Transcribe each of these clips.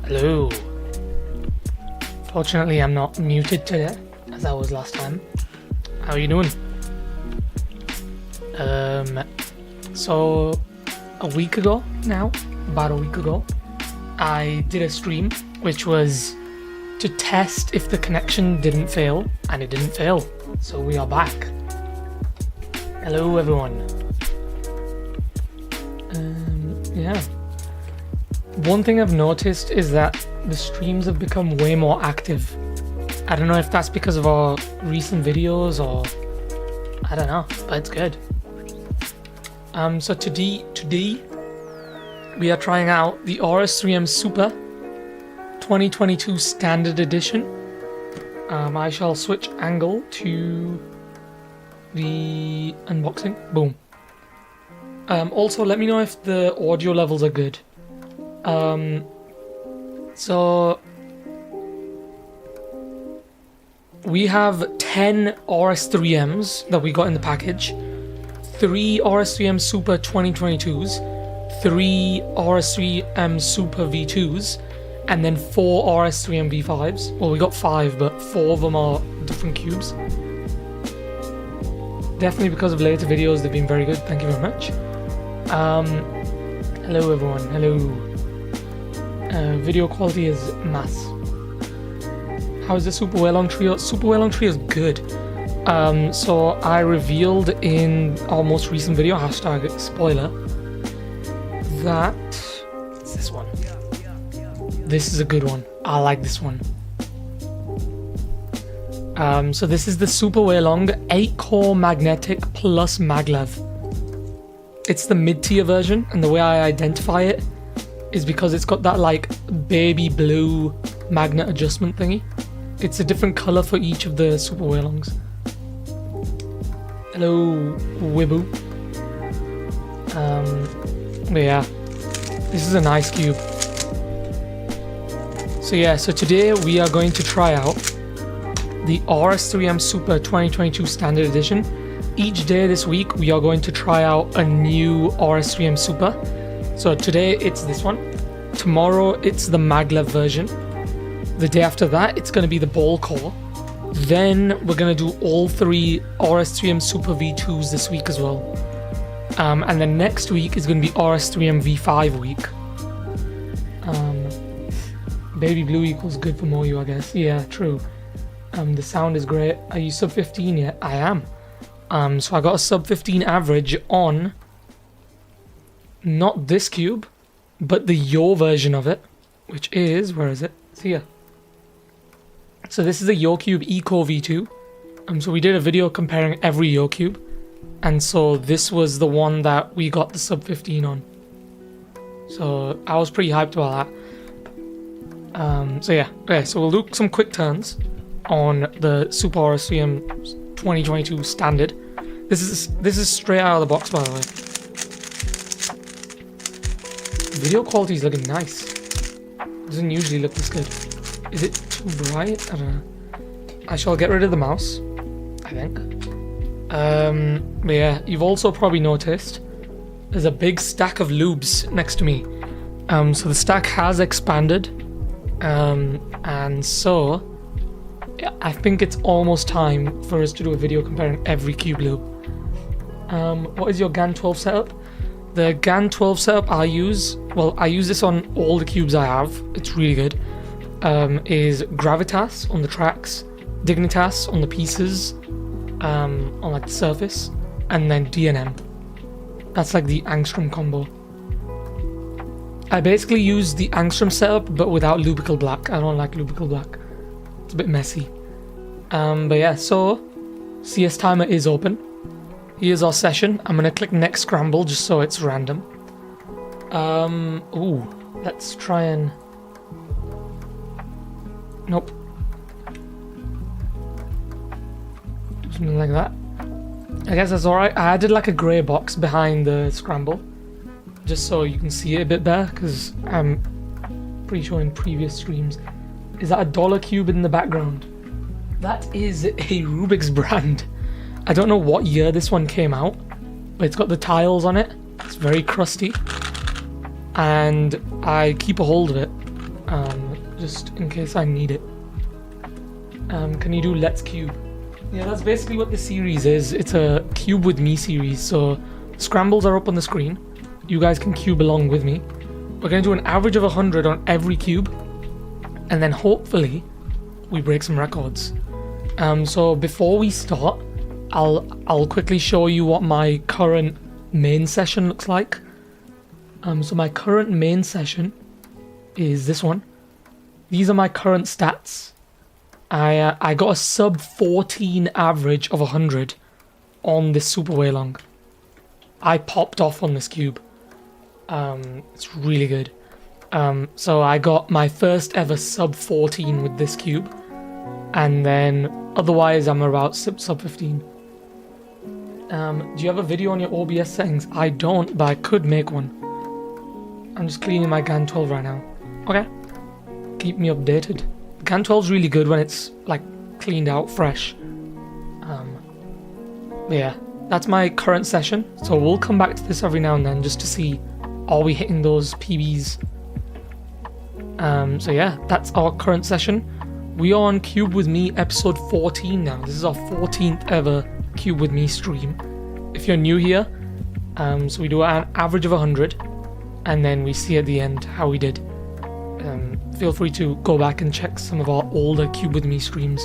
Hello. Fortunately, I'm not muted today, as I was last time. How are you doing? So a week ago now, about a week ago, I did a stream, which was to test if the connection didn't fail, and it didn't fail. So we are back. Hello, everyone. Yeah. One thing I've noticed is that the streams have become way more active. I don't know if that's because of our recent videos or I don't know, but it's good. So today we are trying out the RS3M Super 2022 Standard Edition. I shall switch angle to the unboxing. Boom. Also, let me know if the audio levels are good. So we have 10 RS3Ms that we got in the package, 3 RS3M Super 2022s, 3 RS3M Super V2s, and then 4 RS3M V5s. Well, we got 5, but 4 of them are different cubes. Definitely because of later videos, they've been very good. Thank you very much. Hello everyone, hello. Video quality is mass. How is the Super Waylong Trio? Super Waylong Trio is good. So I revealed in our most recent video, hashtag spoiler, that it's this one. This is a good one. I like this one. So this is the Super Waylong 8-core magnetic plus maglev. It's the mid-tier version, and the way I identify it is because it's got that like baby blue magnet adjustment thingy. It's a different color for each of the Super Waylongs. Hello, Wibu. But yeah, this is a nice cube. So today we are going to try out the RS3M Super 2022 Standard Edition. Each day this week we are going to try out a new RS3M Super. So today it's this one, tomorrow it's the maglev version, the day after that it's going to be the ball core, then we're going to do all 3 RS3M Super V2s this week as well, and then next week is going to be RS3M V5 week. Baby blue equals good for Moyu, I guess. Yeah, true. The sound is great. Are you sub 15 yet? I am. So I got a sub 15 average on not this cube, but the Yo version of it, which is, where is it? It's here. So this is a Yo Cube Eco V2. So we did a video comparing every Yo Cube, and so this was the one that we got the sub 15 on. So I was pretty hyped about that. So yeah, okay, so we'll do some quick turns on the Super RS3M 2022 Standard. This is straight out of the box, by the way. Video quality is looking nice. Doesn't usually look this good. Is it too bright? I don't know. I shall get rid of the mouse, I think. But yeah, you've also probably noticed there's a big stack of lubes next to me. So the stack has expanded. And so yeah, I think it's almost time for us to do a video comparing every cube lube. What is your GAN 12 setup? The GAN 12 setup I use, well, I use this on all the cubes I have, it's really good, is Gravitas on the tracks, Dignitas on the pieces, on like the surface, and then DNM. That's like the angstrom combo. I basically use the angstrom setup, but without lubrical black. I don't like lubrical black. It's a bit messy. But yeah, so CS timer is open. Here's our session. I'm gonna click next scramble just so it's random. Ooh, let's try and... Nope. Do something like that. I guess that's alright. I added like a grey box behind the scramble, just so you can see it a bit better, because I'm pretty sure in previous streams. Is that a dollar cube in the background? That is a Rubik's brand. I don't know what year this one came out, but it's got the tiles on it. It's very crusty, and I keep a hold of it. just in case I need it. Can you do Let's Cube? Yeah, that's basically what the series is. It's a cube with me series. So scrambles are up on the screen. You guys can cube along with me. We're going to do an average of 100 on every cube, and then hopefully we break some records. So before we start, I'll quickly show you what my current main session looks like. So my current main session is this one. These are my current stats. I got a sub 14 average of 100 on this super way long. I popped off on this cube. It's really good. So I got my first ever sub 14 with this cube, and then otherwise I'm about sub 15. Do you have a video on your OBS settings? I don't, but I could make one. I'm just cleaning my GAN 12 right now. Okay. Keep me updated. GAN 12 is really good when it's like cleaned out, fresh. Yeah, that's my current session. So we'll come back to this every now and then just to see, are we hitting those PBs? So yeah, that's our current session. We are on Cube With Me episode 14 now. This is our 14th ever Cube With Me stream. If you're new here, so we do an average of 100, and then we see at the end how we did. Feel free to go back and check some of our older Cube With Me streams.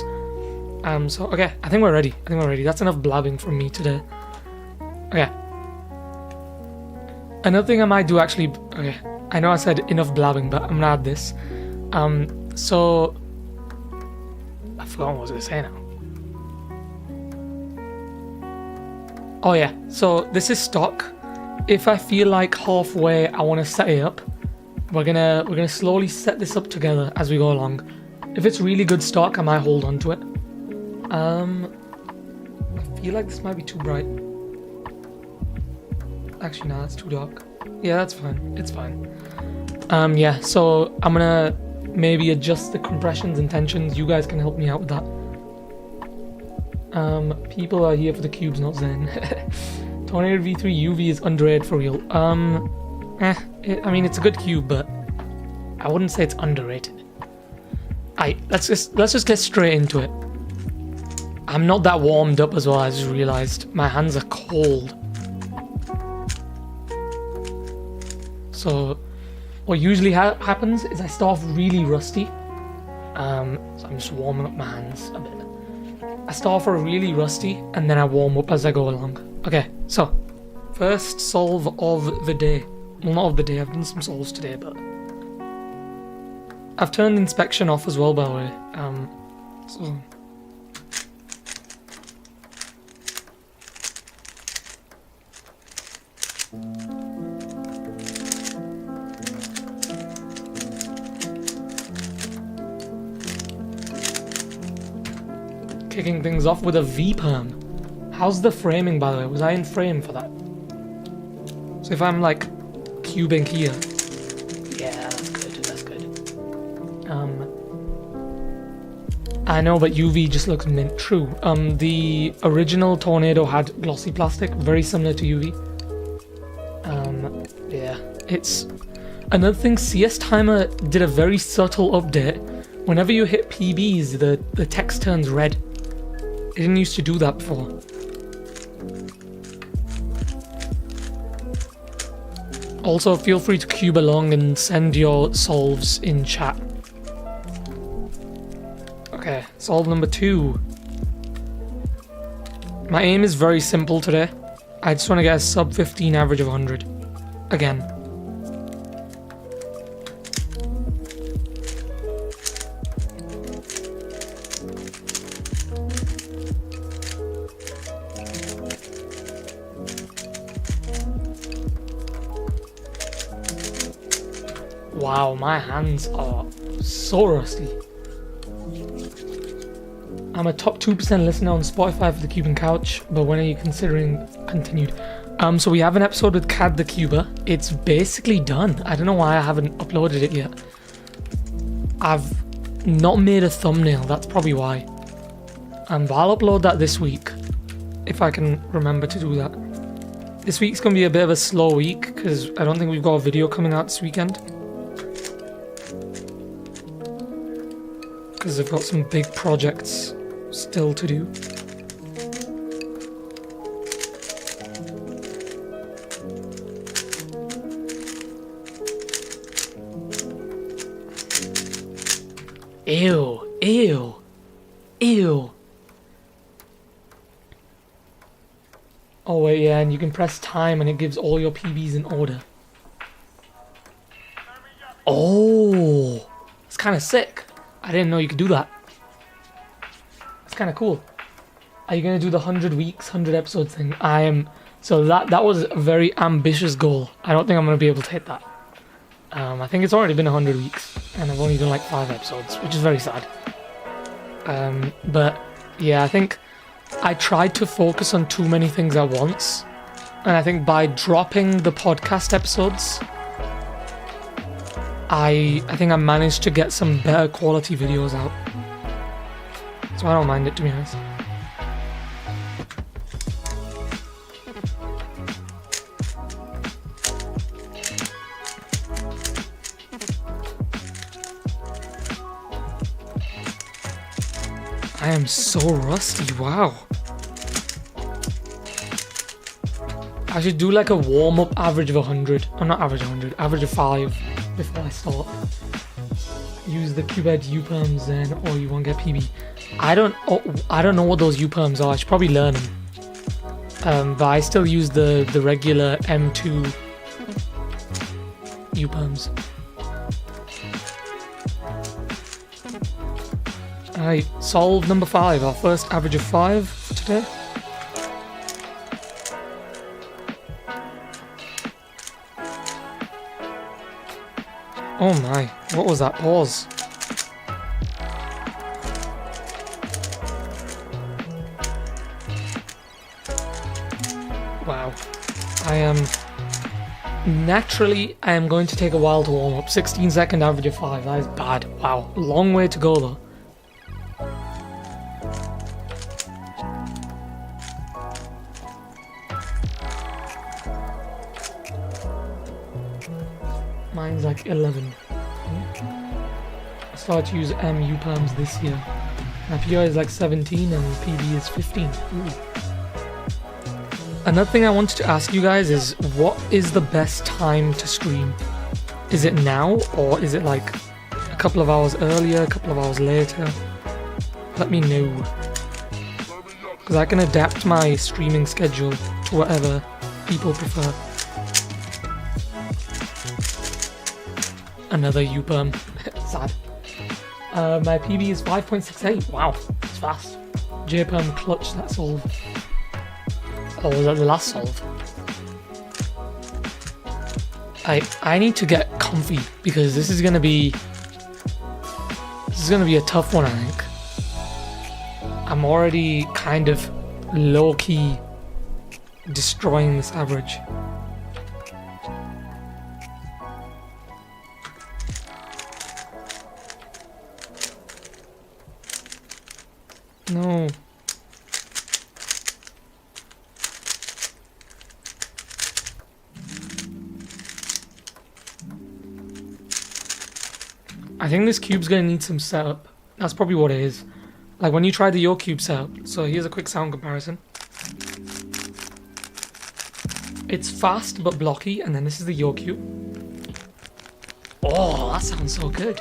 So okay, I think we're ready. That's enough blabbing from me today. Okay. Another thing I might do actually, okay, I know I said enough blabbing, but I'm gonna add this. So I forgot what I was gonna say now. Oh yeah, so this is stock. If I feel like halfway I want to set it up, we're gonna slowly set this up together as we go along. If it's really good stock, I might hold on to it. I feel like this might be too bright. Actually, no, that's too dark. Yeah, that's fine. It's fine. Yeah, so I'm gonna maybe adjust the compressions and tensions. You guys can help me out with that. People are here for the cubes, not Zen. Tornado V3 UV is underrated for real. I mean, it's a good cube, but I wouldn't say it's underrated. Let's just get straight into it. I'm not that warmed up as well. I just realized my hands are cold. So what usually happens is I start off really rusty. So I'm just warming up my hands a bit. I start off really rusty and then I warm up as I go along. Okay, so first solve of the day. Well, not of the day, I've done some solves today, but I've turned inspection off as well, by the way. So kicking things off with a V-perm. How's the framing, by the way? Was I in frame for that? So if I'm like cubing here, yeah, that's good. I know, but UV just looks mint. True. The original Tornado had glossy plastic, very similar to UV. Yeah, it's another thing. CS Timer did a very subtle update. Whenever you hit PBs, the text turns red. It didn't used to do that before. Also, feel free to cube along and send your solves in chat. Okay, solve number 2. My aim is very simple today. I just want to get a sub 15 average of 100. Again. Wow, my hands are so rusty. I'm a top 2% listener on Spotify for the Cuban Couch, but when are you considering continued? So we have an episode with Cad the Cuber. It's basically done. I don't know why I haven't uploaded it yet. I've not made a thumbnail, that's probably why. But I'll upload that this week, if I can remember to do that. This week's going to be a bit of a slow week, because I don't think we've got a video coming out this weekend. because I've got some big projects still to do. Ew, ew, ew. Oh wait, yeah, and you can press time and it gives all your PBs in order. Oh, it's kind of sick. I didn't know you could do that. It's kind of cool. Are you gonna do the 100 weeks, 100 episodes thing? I am. So that was a very ambitious goal. I don't think I'm gonna be able to hit that. I think it's already been 100 weeks, and I've only done like 5 episodes, which is very sad. But yeah, I think I tried to focus on too many things at once, and I think by dropping the podcast episodes, I think I managed to get some better quality videos out. So I don't mind it, to be honest. I am so rusty, wow. I should do like a warm-up average of 100. Oh, not average 100, average of 5 before I start. Use the Cubed U-perms then, or you won't get PB. I don't know what those U-perms are, I should probably learn them. But I still use the regular M2 U-perms. Alright, solve number 5, our first average of 5 for today. Oh my, what was that pause? Wow. I am going to take a while to warm up. 16-second average of 5, that is bad. Wow, long way to go though. Mine's like 11. I started to use MU perms this year. My PR is like 17 and PB is 15. Ooh. Another thing I wanted to ask you guys is, what is the best time to stream? Is it now, or is it like a couple of hours earlier, a couple of hours later? Let me know. Because I can adapt my streaming schedule to whatever people prefer. Another U-perm. Sad. My PB is 5.68. Wow, it's fast. J-perm clutch that solve. Oh, was that the last solve? I need to get comfy because this is gonna be a tough one, I think. I'm already kind of low-key destroying this average. No. I think this cube's gonna need some setup. That's probably what it is. Like when you try the Yo Cube setup. So here's a quick sound comparison. It's fast but blocky, and then this is the Yo Cube. Oh, that sounds so good.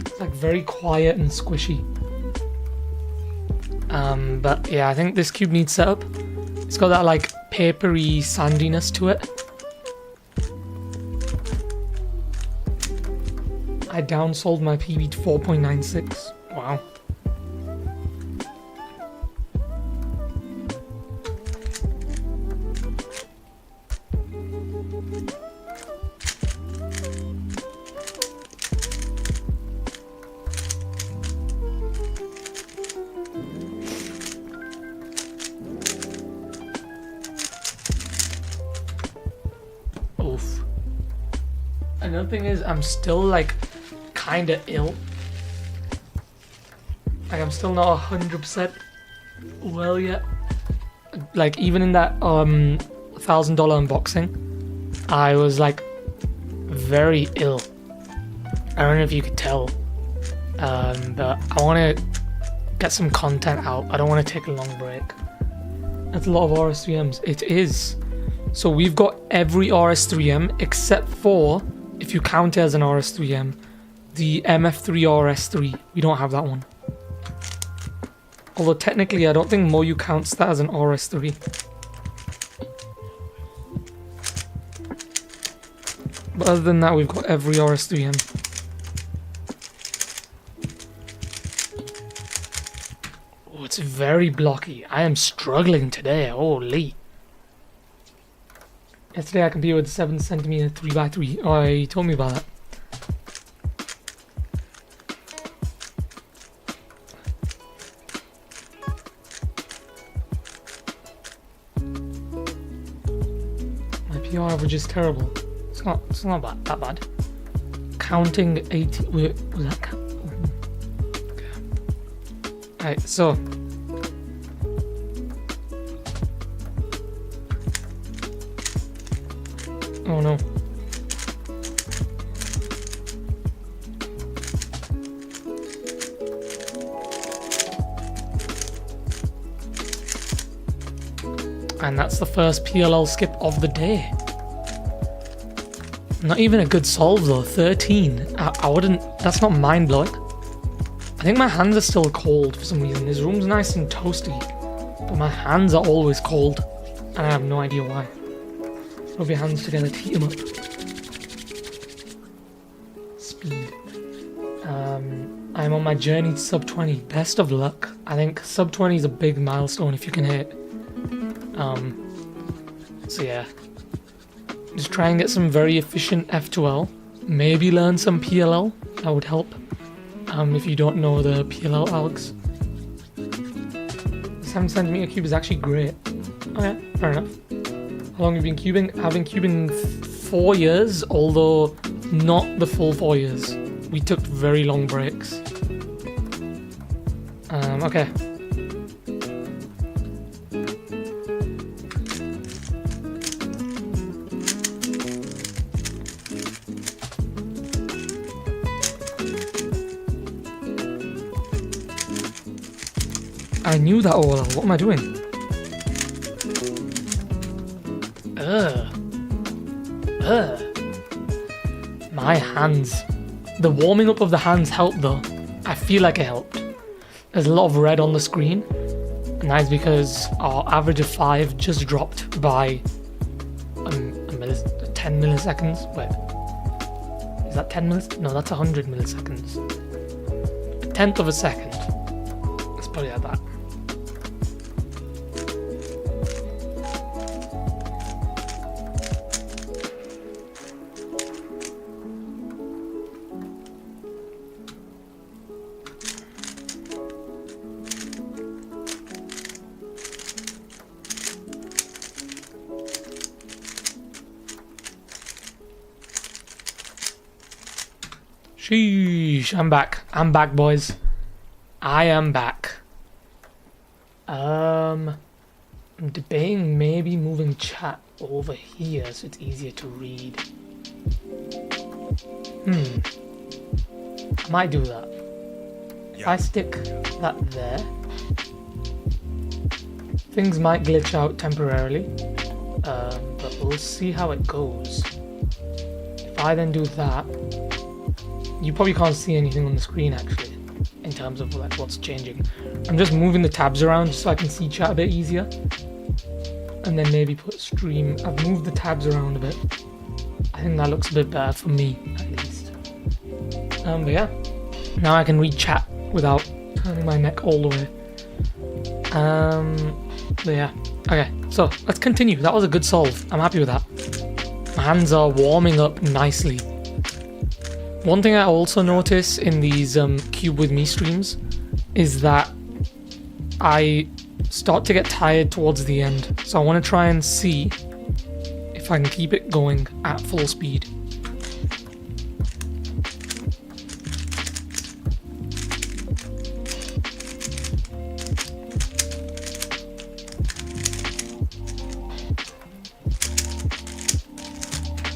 It's like very quiet and squishy. But yeah, I think this cube needs setup. It's got that like papery sandiness to it. I downsold my PB to 4.96. Wow. Oof. Another thing is, I'm still like kinda ill. Like I'm still not 100% well yet. Like even in that $1,000 unboxing, I was like very ill. I don't know if you could tell, but I want to get some content out. I don't want to take a long break. That's a lot of RS3Ms. It is. So we've got every RS3M except for, if you count it as an RS3M, the MF3 RS3. We don't have that one. Although technically I don't think Moyu counts that as an RS3. But other than that, we've got every RS3M. Oh, it's very blocky. I am struggling today. Holy. Yesterday I competed with 7cm 3x3. Oh, you told me about that. My PR average is terrible. It's not that bad. Counting 80. Wait, was that count? Okay. Alright, so. Oh no. And that's the first PLL skip of the day. Not even a good solve though, 13. I wouldn't, that's not mind blowing. I think my hands are still cold for some reason. This room's nice and toasty, but my hands are always cold. And I have no idea why. Rub your hands together to heat them up. Speed. I'm on my journey to sub 20. Best of luck. I think sub 20 is a big milestone if you can hit. So yeah. Just try and get some very efficient F2L. Maybe learn some PLL. That would help. If you don't know the PLL algs. The 7cm cube is actually great. Okay, fair enough. How long have you been cubing? I've been cubing 4 years, although not the full 4 years. We took very long breaks. Okay. I knew that all. What am I doing? My hands. The warming up of the hands helped though. I feel like it helped. There's a lot of red on the screen. And that's because our average of 5 just dropped by 10 milliseconds. Wait. Is that 10 milliseconds? No, that's 100 milliseconds. A tenth of a second. Let's put it at that. Sheesh, I'm back. I'm back, boys. I am back. I'm debating maybe moving chat over here so it's easier to read. Might do that. If I stick that there, things might glitch out temporarily, but we'll see how it goes. If I then do that, you probably can't see anything on the screen actually, in terms of like what's changing. I'm just moving the tabs around just so I can see chat a bit easier. And then maybe put stream. I've moved the tabs around a bit. I think that looks a bit better for me, at least. But yeah, now I can read chat without turning my neck all the way. But yeah, okay, so let's continue. That was a good solve. I'm happy with that. My hands are warming up nicely. One thing I also notice in these Cube With Me streams is that I start to get tired towards the end. So I want to try and see if I can keep it going at full speed.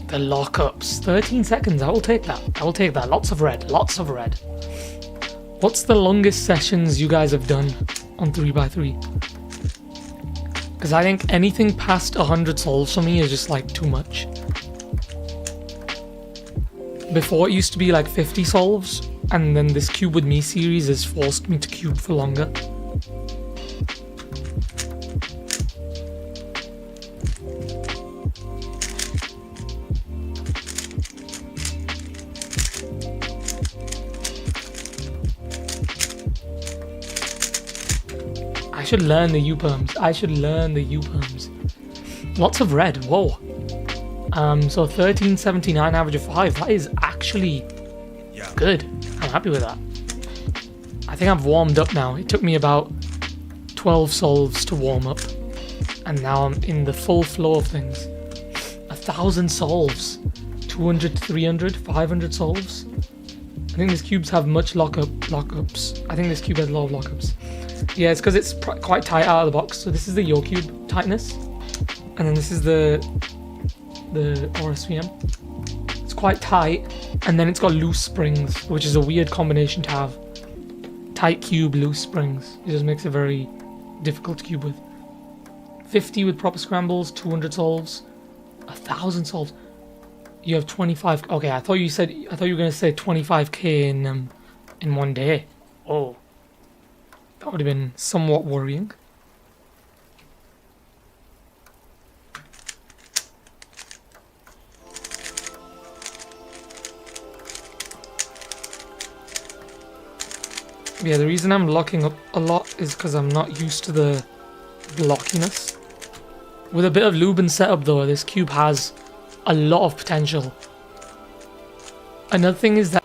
The lockups. 13 seconds. I will take that. I will take that. Lots of red. Lots of red. What's the longest sessions you guys have done on 3x3? Because I think anything past 100 solves for me is just like too much. Before it used to be like 50 solves, and then this Cube with Me series has forced me to cube for longer. I should learn the U-perms. I should learn the U-perms. Lots of red. Whoa. So 1379 average of 5. That is actually good. I'm happy with that. I think I've warmed up now. It took me about 12 solves to warm up. And now I'm in the full flow of things. 1,000 solves. 200 to 300, 500 solves. I think these cubes have much lockups. I think this cube has a lot of lockups. Yeah, it's because it's quite tight out of the box. So this is the Yo Cube tightness, and then this is the RS3M. It's quite tight, and then it's got loose springs, which is a weird combination to have. Tight cube, loose springs. It just makes it very difficult to cube with. 50 with proper scrambles, 200 solves, 1,000 solves. You have 25. Okay, I thought you were gonna say 25k in one day. Oh. That would have been somewhat worrying. Yeah, the reason I'm locking up a lot is because I'm not used to the blockiness. With a bit of lube and setup though, this cube has a lot of potential. Another thing is that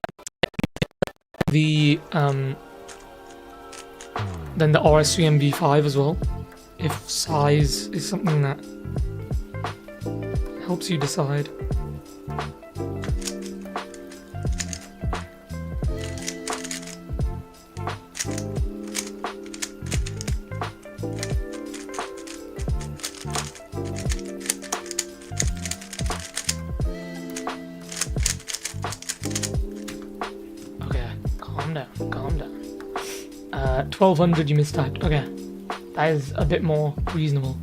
then the RS3M V5 as well, if size is something that helps you decide. Okay, calm down, calm down. 1200 you missed out. Okay, that is a bit more reasonable.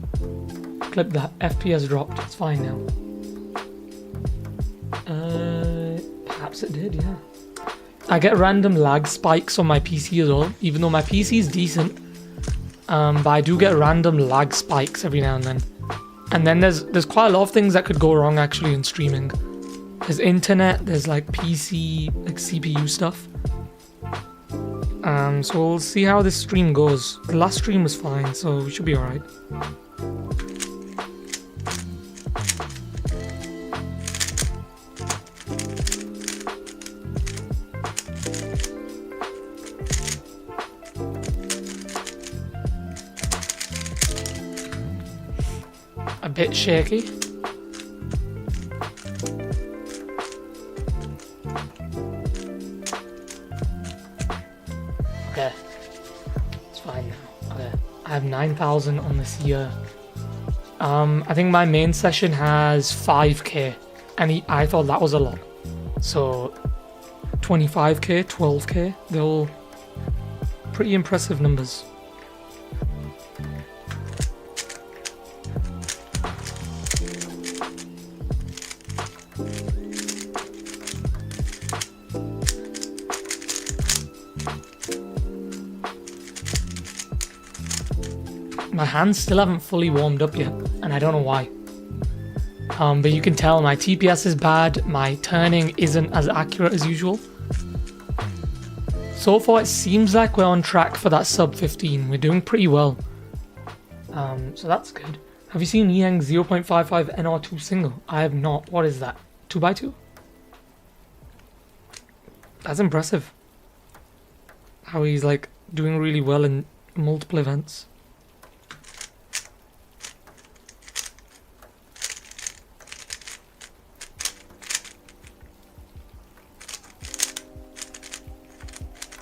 Clip that. FPS dropped. It's fine now. Perhaps it did, yeah. I get random lag spikes on my PC as well, even though my PC is decent. But I do get random lag spikes every now and then. And then there's quite a lot of things that could go wrong actually in streaming. There's internet, there's like PC, like CPU stuff. So we'll see how this stream goes. The last stream was fine, so we should be alright. A bit shaky. Okay, it's fine now. Okay, I have 9,000 on this year. I think my main session has 5k, and I thought that was a lot. So 25k, 12k, they're all pretty impressive numbers. My hands still haven't fully warmed up yet, and I don't know why. But you can tell my TPS is bad, my turning isn't as accurate as usual. So far it seems like we're on track for that sub 15, we're doing pretty well. So that's good. Have you seen Yang's 0.55 NR2 single? I have not. What is that? 2x2? That's impressive. How he's like doing really well in multiple events.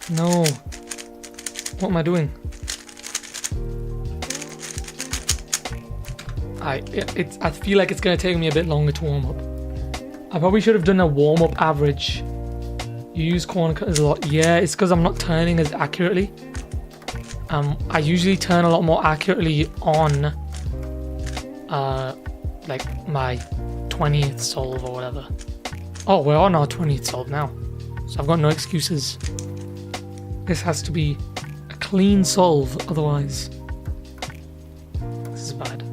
No. What am I doing? I feel like it's gonna take me a bit longer to warm up. I probably should have done a warm-up average. You use corner cutters a lot. Yeah, it's because I'm not turning as accurately. I usually turn a lot more accurately on like my 20th solve or whatever. Oh, we're on our 20th solve now, so I've got no excuses. This has to be a clean solve, otherwise this is bad.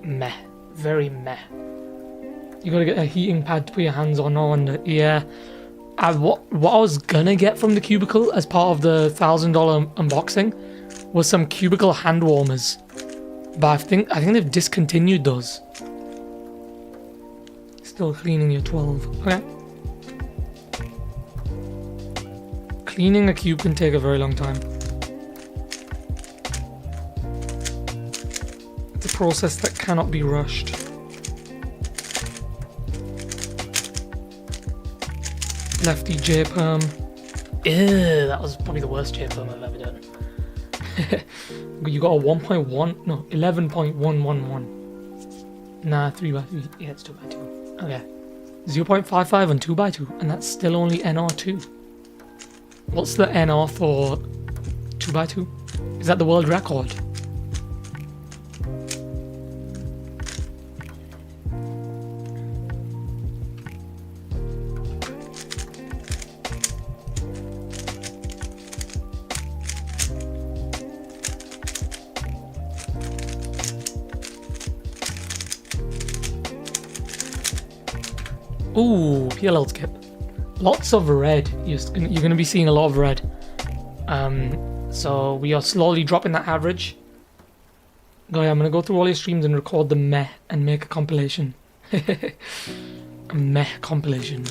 Meh. Very meh. You gotta get a heating pad to put your hands on, no wonder. Yeah. What I was gonna get from the cubicle as part of the $1,000 unboxing was some cubicle hand warmers. But I think they've discontinued those. Still cleaning your 12. Okay. Cleaning a cube can take a very long time. It's a process that cannot be rushed. Lefty J-perm. Ew, that was probably the worst J-perm I've ever done. You got a 1.1, no, 11.111. Nah, 3x3, yeah, it's 2x2. Okay. 0.55 and 2x2, and that's still only NR2. What's the NR for 2x2? Is that the world record? Ooh, PLL skip. Lots of red. You're going to be seeing a lot of red. So we are slowly dropping that average. I'm going to go through all your streams and record the meh and make a compilation. A meh compilation.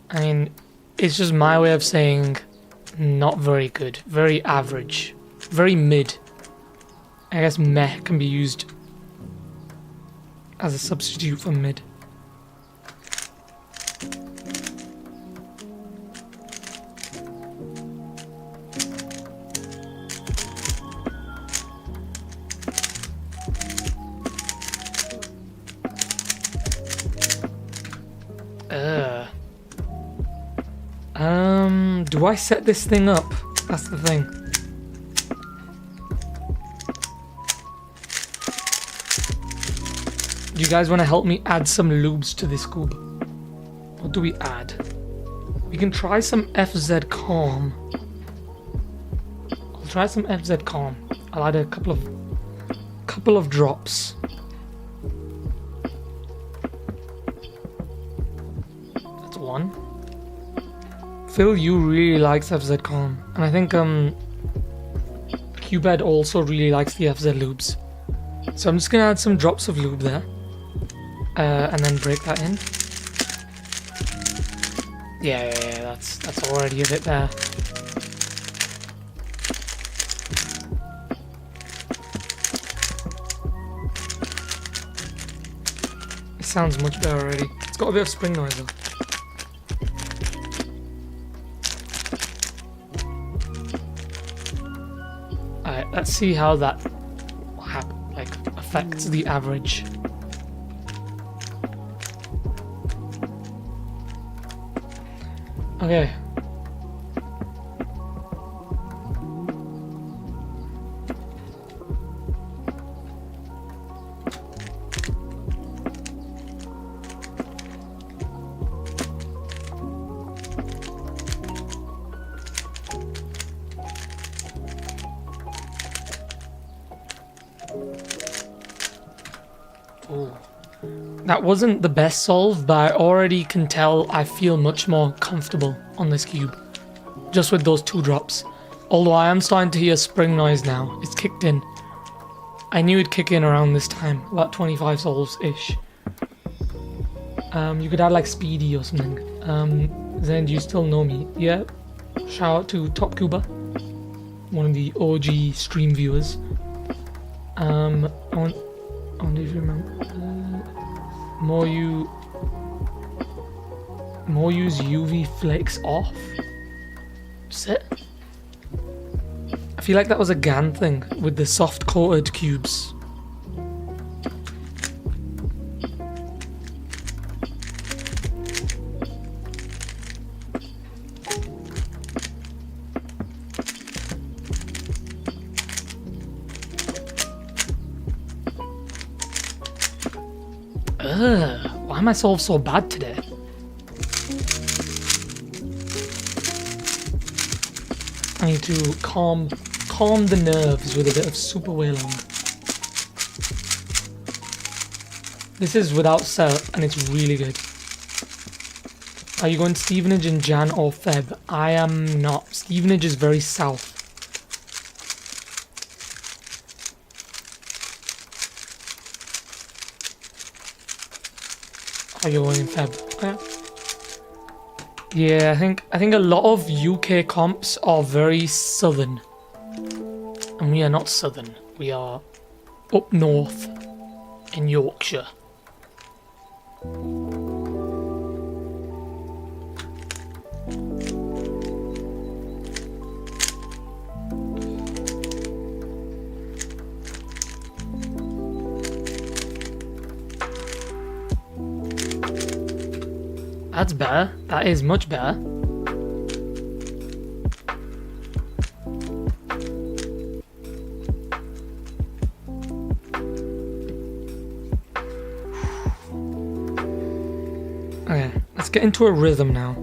I mean, it's just my way of saying not very good, very average, very mid. I guess meh can be used as a substitute for mid. Do I set this thing up? That's the thing. Do you guys want to help me add some lubes to this cube? What do we add? We can try some FZ Calm. I'll try some FZ Calm. I'll add a couple of drops. That's one. Phil Yu really likes FZ Calm, and I think Cubed also really likes the FZ lubes. So I'm just gonna add some drops of lube there. And then break that in. Yeah, that's already a bit there. It sounds much better already. It's got a bit of spring noise though. Alright, let's see how that affects the average. Okay. Ooh. That wasn't the best solve, but I already can tell I feel much more comfortable on this cube. Just with those two drops. Although I am starting to hear spring noise now. It's kicked in. I knew it'd kick in around this time. About 25 solves-ish. You could add like Speedy or something. Zen, do you still know me? Yeah. Shout out to Top Cuba. One of the OG stream viewers. More use UV flakes off. Sit. I feel like that was a GAN thing with the soft coated cubes. Why am I so bad today? I need to calm the nerves with a bit of super whaling. This is without cell and it's really good. Are you going to Stevenage in Jan or Feb? I am not. Stevenage is very south. Are you going in Feb? Yeah, I think a lot of UK comps are very southern. And we are not southern. We are up north in Yorkshire. That's better. That is much better. Okay, let's get into a rhythm now.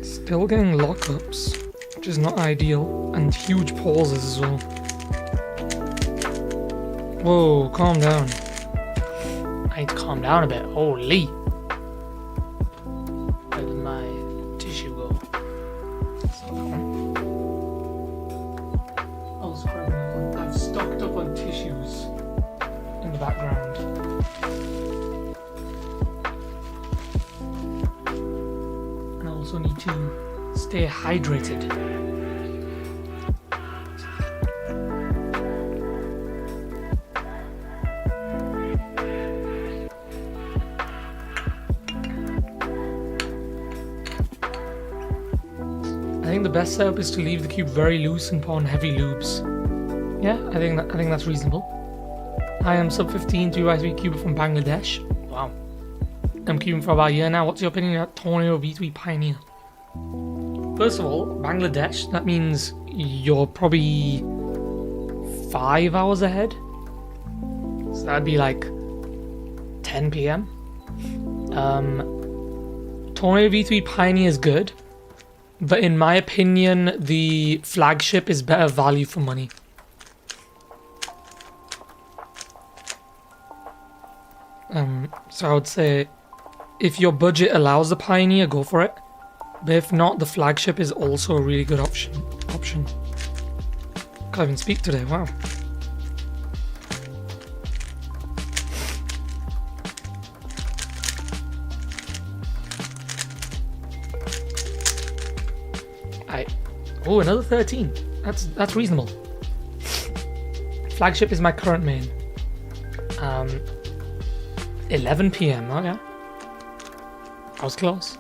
Still getting lockups, which is not ideal, and huge pauses as well. Whoa, calm down. I need to calm down a bit. Holy. Where did my tissue go? I've stocked up on tissues in the background. And I also need to stay hydrated. I think the best setup is to leave the cube very loose and put on heavy lubes. Yeah, I think that's reasonable. I am sub 15 2x3 cuber from Bangladesh. Wow. I'm cubing for about a year now. What's your opinion of Tornado V3 Pioneer? First of all, Bangladesh, that means you're probably 5 hours ahead. So that'd be like 10 PM. Tornado V3 Pioneer is good. But in my opinion, the flagship is better value for money. So I would say, if your budget allows the Pioneer, go for it. But if not, the flagship is also a really good option. Can't even speak today, wow. Oh, another 13. That's reasonable. Flagship is my current main. 11 PM. Oh yeah, I was close.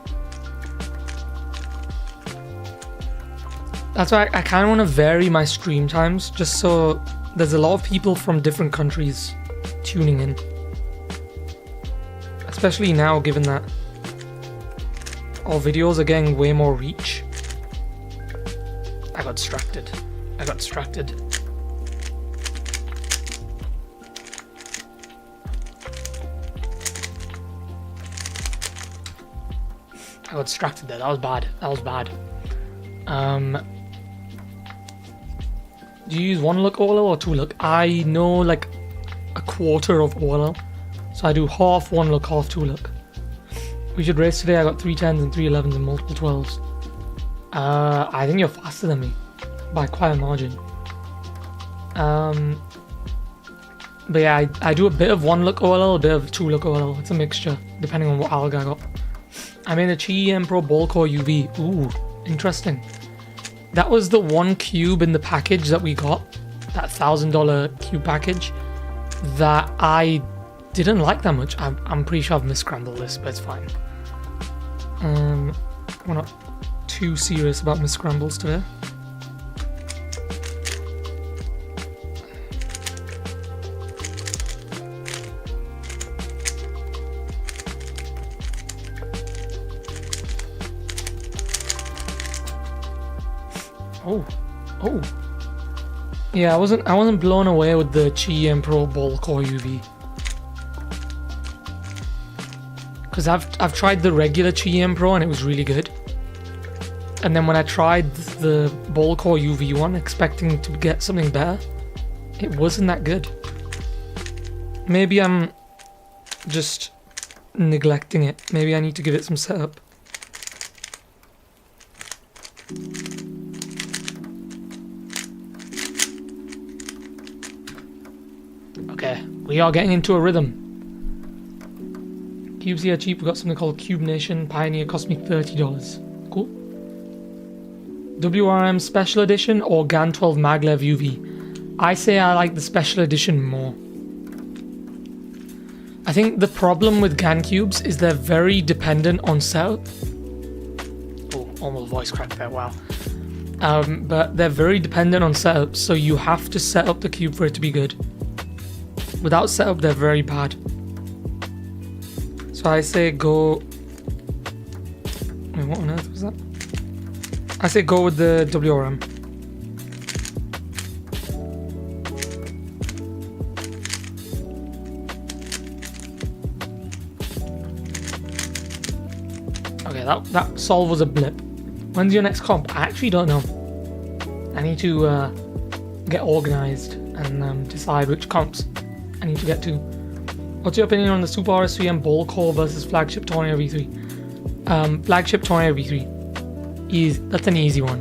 That's why I kind of want to vary my stream times, just so there's a lot of people from different countries tuning in. Especially now, given that our videos are getting way more reach. I got distracted. I got distracted there. That was bad. Do you use 1 look OLL or 2 look? I know like a quarter of OLL. So I do half 1 look, half 2 look. We should race today. I got 3 10s and 3 11s and multiple 12s. I think you're faster than me by quite a margin. But yeah, I do a bit of 1 look OLL, a bit of 2 look OLL. It's a mixture depending on what alg I got. I made a Chillhop Pro Ball Core UV. Ooh, Interesting. That was the one cube in the package that we got, that $1,000 cube package, that I didn't like that much. I'm pretty sure I've misscrambled this, but it's fine. We're not too serious about misscrambles today. Oh. Yeah, I wasn't blown away with the Chillhop Pro Ball Core UV. Because I've tried the regular Chillhop Pro and it was really good. And then when I tried the Ball Core UV one, expecting to get something better, it wasn't that good. Maybe I'm just neglecting it. Maybe I need to give it some setup. Okay, we are getting into a rhythm. Cubes here are cheap. We've got something called Cube Nation. Pioneer cost me $30. Cool. WRM Special Edition or GAN 12 Maglev UV. I say I like the Special Edition more. I think the problem with GAN cubes is they're very dependent on setup. Oh, almost voice crack there, wow. But they're very dependent on setup, so you have to set up the cube for it to be good. Without setup, they're very bad. So I say go... Wait, what on earth was that? I say go with the WRM. Okay, that solve was a blip. When's your next comp? I actually don't know. I need to get organized and decide which comps I need to get to. What's your opinion on the Super RS3M Ball Core versus Flagship Tornado V3? Flagship Tornado V3. That's an easy one.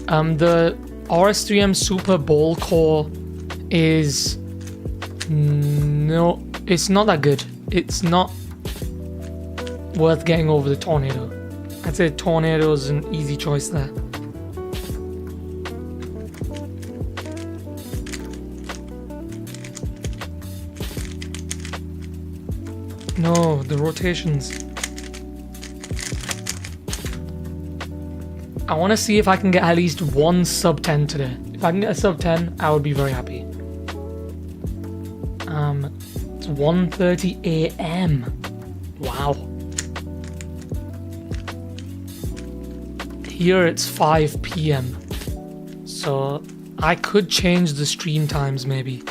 The RS3M Super Ball Core is... No, it's not that good. It's not worth getting over the Tornado. I'd say Tornado is an easy choice there. No, the rotations. I want to see if I can get at least one sub 10 today. If I can get a sub 10, I would be very happy. It's 1:30 AM. Wow. Here it's 5 PM. So I could change the stream times maybe.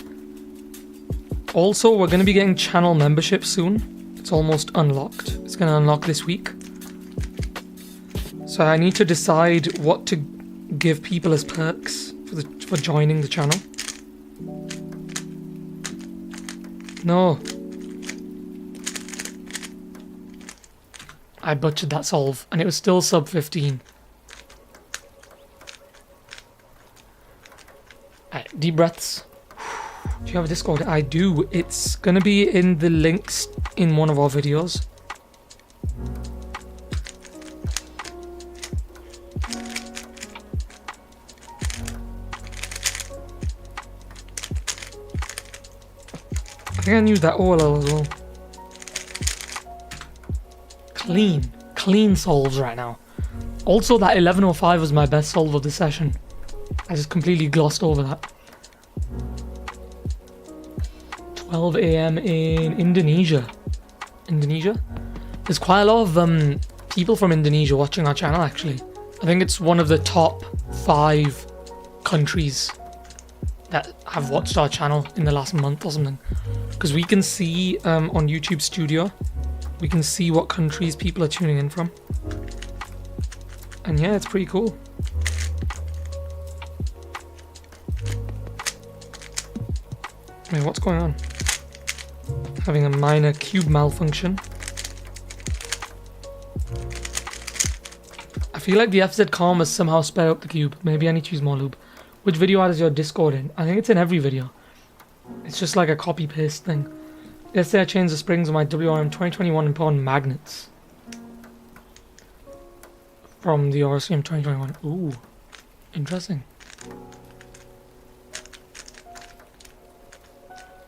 Also, we're going to be getting channel membership soon. It's almost unlocked. It's going to unlock this week. So I need to decide what to give people as perks for joining the channel. No. I butchered that solve, and it was still sub 15. Alright, deep breaths. Do you have a Discord? I do. It's gonna be in the links in one of our videos. I think I knew that OLL as well. Clean solves right now. Also, that 1105 was my best solve of the session. I just completely glossed over that. 12 AM in Indonesia. Indonesia? There's quite a lot of people from Indonesia watching our channel actually. I think it's one of the top 5 countries that have watched our channel in the last month or something. Because we can see on YouTube Studio, we can see what countries people are tuning in from. And yeah, it's pretty cool. Wait, what's going on? Having a minor cube malfunction. I feel like the FZ Calm has somehow sped up the cube. Maybe I need to use more lube. Which video ad is your Discord in? I think it's in every video. It's just like a copy paste thing. Yesterday I changed the springs on my WRM 2021 and put on magnets. from the RS3M 2021. Ooh, interesting.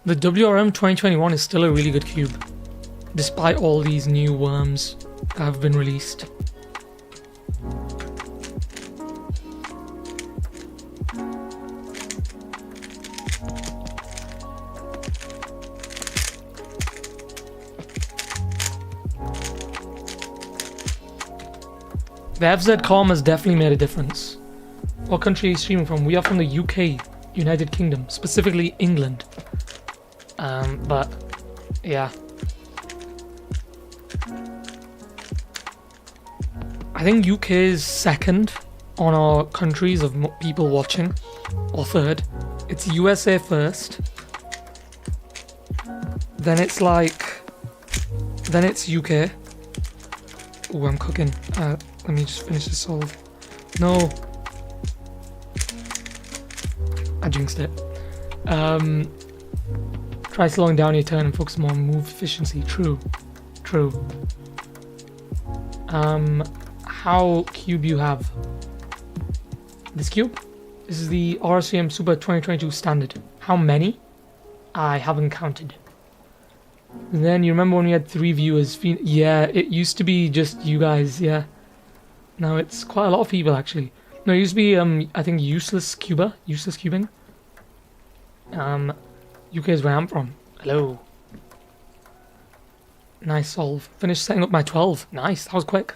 The WRM 2021 is still a really good cube, despite all these new worms that have been released. The FZ Calm has definitely made a difference. What country are you streaming from? We are from the UK, United Kingdom, specifically England. But yeah, I think UK is second on our countries of people watching, or third. It's USA first, then it's UK. Oh, I'm cooking. Let me just finish this solve. No, I jinxed it. Try slowing down your turn and focus more on move efficiency. True. How cube you have? This cube? This is the RS3M Super 2022 standard. How many? I haven't counted. And then you remember when we had 3 viewers? Yeah, it used to be just you guys, yeah. Now it's quite a lot of people actually. No, it used to be I think useless cubing. UK is where I'm from. Hello. Nice solve. Finished setting up my 12. Nice, that was quick.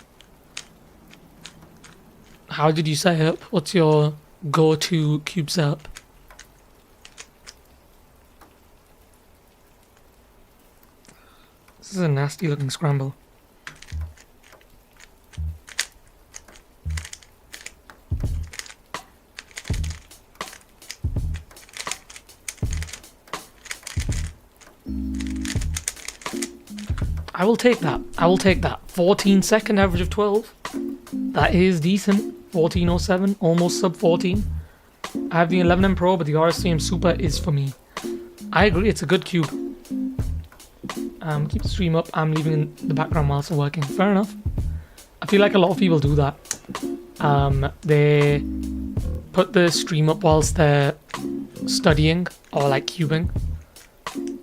How did you set it up? What's your go-to cube setup? This is a nasty looking scramble. I will take that. 14-second average of 12. That is decent. 1407, almost sub 14. I have the 11M Pro, but the RS3M Super is for me. I agree, it's a good cube. Keep the stream up. I'm leaving in the background whilst I'm working. Fair enough. I feel like a lot of people do that. They put the stream up whilst they're studying or like cubing.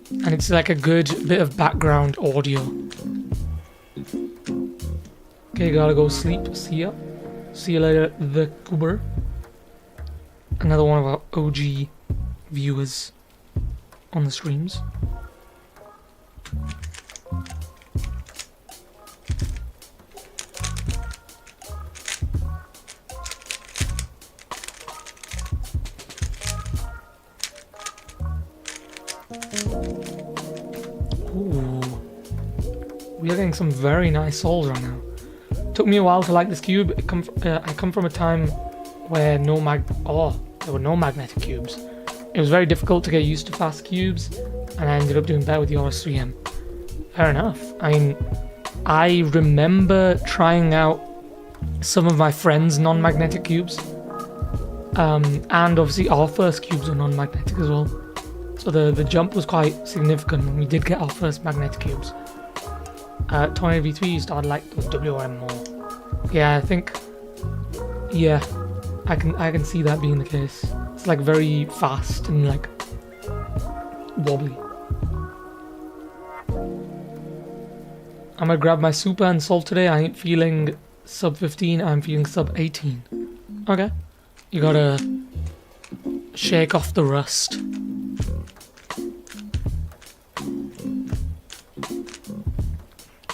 And it's like a good bit of background audio. Okay, gotta go sleep. See ya. See you later, the Cooper. Another one of our OG viewers on the streams. Ooh. We are getting some very nice souls right now. Took me a while to like this cube. I come from a time where there were no magnetic cubes. It was very difficult to get used to fast cubes, and I ended up doing better with the RS3M. Fair enough. I mean, I remember trying out some of my friends' non-magnetic cubes, and obviously our first cubes were non-magnetic as well. So the jump was quite significant when we did get our first magnetic cubes. Tornado V3 used to like those WRM more. Yeah, I think. Yeah, I can see that being the case. It's like very fast and like wobbly. I'm gonna grab my super and solve today. I ain't feeling sub 15. I'm feeling sub 18. Okay, you gotta shake off the rust.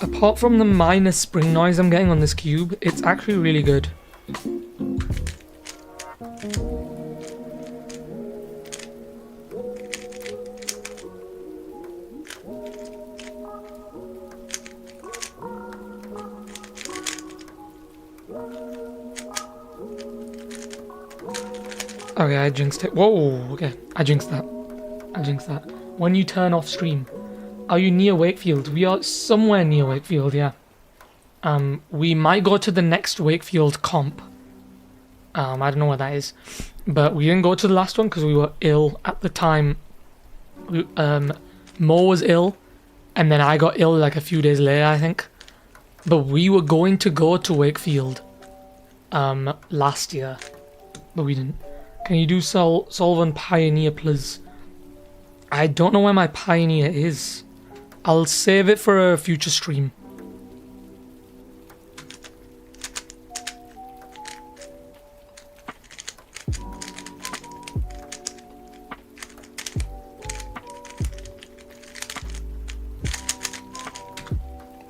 Apart from the minor spring noise I'm getting on this cube, it's actually really good. Okay, I jinxed it. Whoa, okay. I jinxed that. When you turn off stream. Are you near Wakefield? We are somewhere near Wakefield, yeah. We might go to the next Wakefield comp. I don't know where that is. But we didn't go to the last one because we were ill at the time. Mo was ill, and then I got ill like a few days later, I think. But we were going to go to Wakefield last year, but we didn't. Can you do solve on Pioneer, please? I don't know where my Pioneer is. I'll save it for a future stream.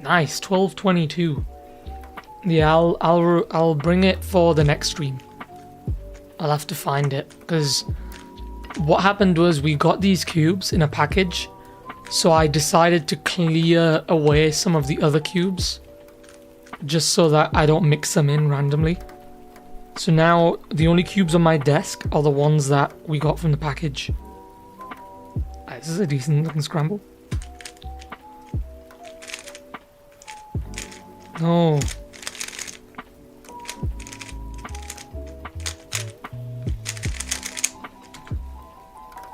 Nice, 1222. Yeah, I'll bring it for the next stream. I'll have to find it, because what happened was we got these cubes in a package, so I decided to clear away some of the other cubes just so that I don't mix them in randomly. So now the only cubes on my desk are the ones that we got from the package. This is a decent looking scramble. No.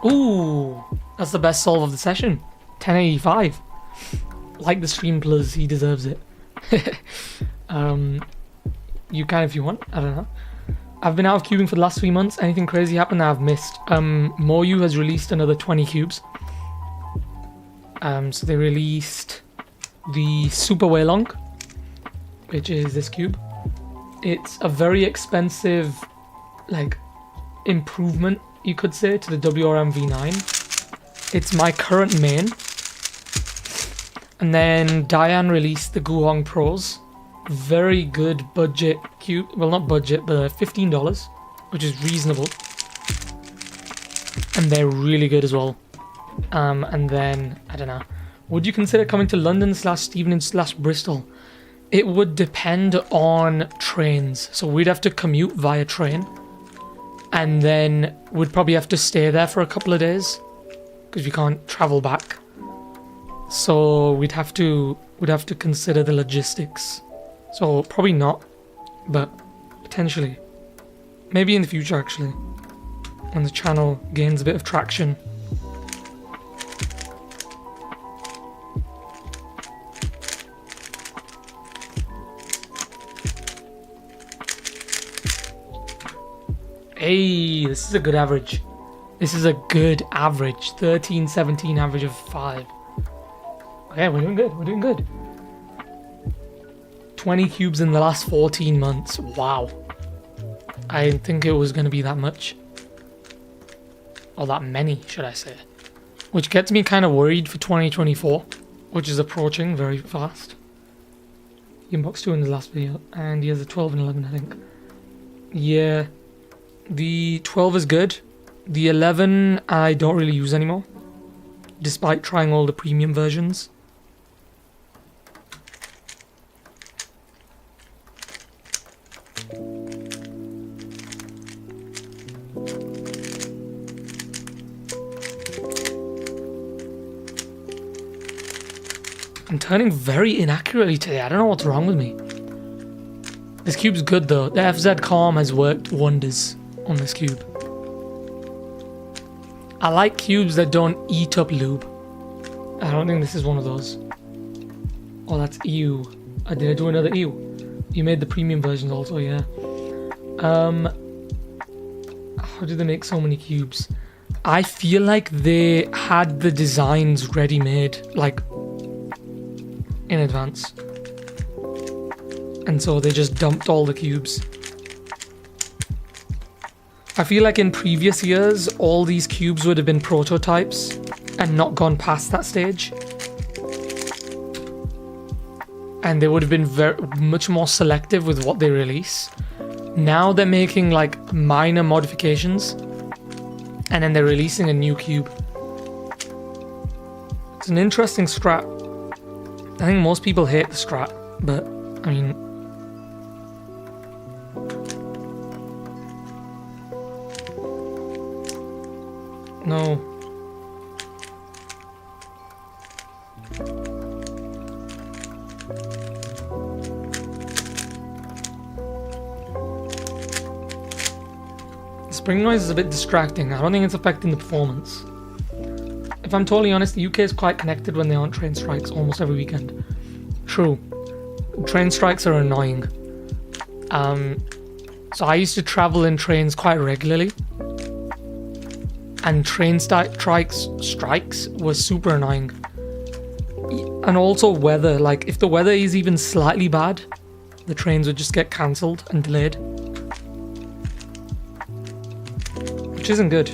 Ooh, that's the best solve of the session. 1085. Like the stream plus, he deserves it. You can if you want, I don't know. I've been out of cubing for the last 3 months. Anything crazy happened that I've missed? Moyu has released another 20 cubes. So they released the Super Waylong, which is this cube. It's a very expensive, like, improvement, you could say, to the WRM V9. It's my current main. And then Diane released the Guhong Pros. Very good budget cube. Well, not budget, but $15, which is reasonable. And they're really good as well. And then, I don't know. Would you consider coming to London / Stevenage / Bristol? It would depend on trains. So we'd have to commute via train. And then we'd probably have to stay there for a couple of days, because we can't travel back. So we'd have to consider the logistics. So probably not, but potentially. Maybe in the future, actually, when the channel gains a bit of traction. Hey, this is a good average. This is a good average. 13, 17 average of 5. Okay, we're doing good. We're doing good. 20 cubes in the last 14 months. Wow. I didn't think it was going to be that much. Or that many, should I say. Which gets me kind of worried for 2024, which is approaching very fast. He unboxed 2 in the last video, and he has a 12 and 11, I think. Yeah. The 12 is good. The 11 I don't really use anymore, despite trying all the premium versions. I'm turning very inaccurately today. I don't know what's wrong with me. This cube's good though. The FZ Calm has worked wonders on this cube. I like cubes that don't eat up lube. I don't think this is one of those. Oh, that's EU. Did I do another EU? You made the premium versions also, yeah. How did they make so many cubes? I feel like they had the designs ready-made, like, in advance. And so they just dumped all the cubes. I feel like in previous years, all these cubes would have been prototypes and not gone past that stage. And they would have been much more selective with what they release. Now they're making like minor modifications and then they're releasing a new cube. It's an interesting strat. I think most people hate the strat, but I mean, no. The spring noise is a bit distracting. I don't think it's affecting the performance. If I'm totally honest, the UK is quite connected when there aren't train strikes almost every weekend. True. Train strikes are annoying. So I used to travel in trains quite regularly. And train strikes were super annoying. And also weather, like if the weather is even slightly bad, the trains would just get cancelled and delayed. Which isn't good.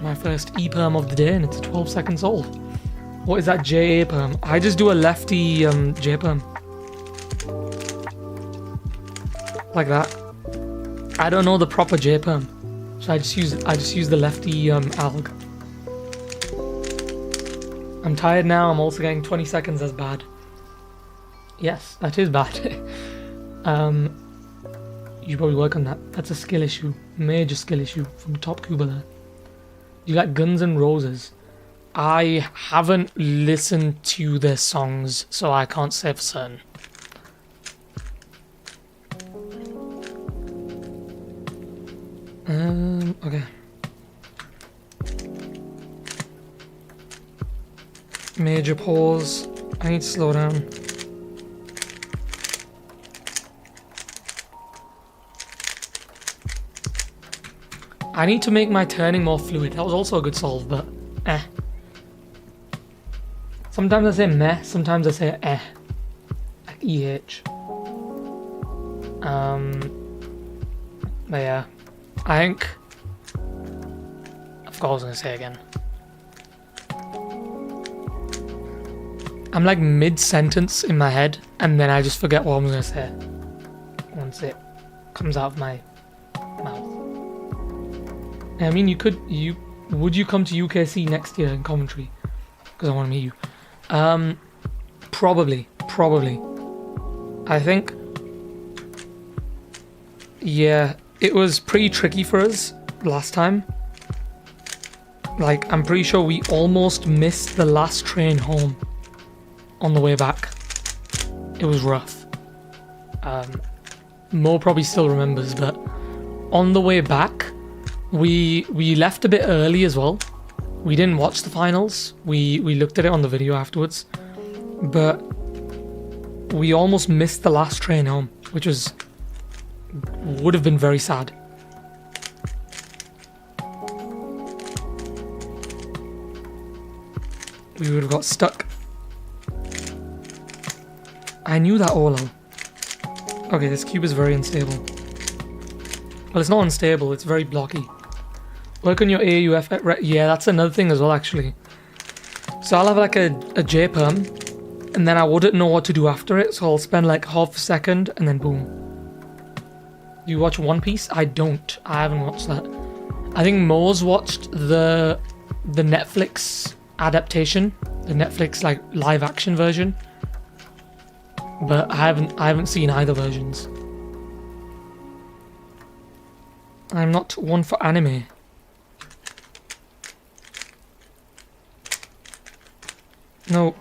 My first E-perm of the day, and it's 12 seconds old. What is that JA perm? I just do a lefty J perm. Like that. I don't know the proper J perm. So I just use the lefty alg. I'm tired now, I'm also getting 20 seconds as bad. Yes, that is bad. You should probably work on that. That's a skill issue. Major skill issue from Top Cuba there. Do you like Guns N' Roses? I haven't listened to their songs, so I can't say for certain. Okay. Major pause. I need to slow down. I need to make my turning more fluid. That was also a good solve, but eh. Sometimes I say meh, sometimes I say eh. Like EH. But yeah. I think I forgot what I was gonna say again. I'm like mid-sentence in my head, and then I just forget what I'm gonna say once it comes out of my mouth. I mean, would you come to UKC next year in commentary? Because I want to meet you. Probably. I think, yeah, it was pretty tricky for us last time. Like, I'm pretty sure we almost missed the last train home on the way back. It was rough. Mo probably still remembers, but on the way back, we left a bit early as well. We didn't watch the finals. We looked at it on the video afterwards, but we almost missed the last train home, which would have been very sad. We would have got stuck. I knew that all. Okay, this cube is very unstable. Well, it's not unstable, it's very blocky. Work on your AUF. Yeah, that's another thing as well, actually. So I'll have like a J perm, and then I wouldn't know what to do after it, so I'll spend like half a second, and then boom. Do you watch One Piece? I don't. I haven't watched that. I think Mo's watched the Netflix adaptation, the Netflix like live action version, but I haven't seen either versions. I'm not one for anime. No.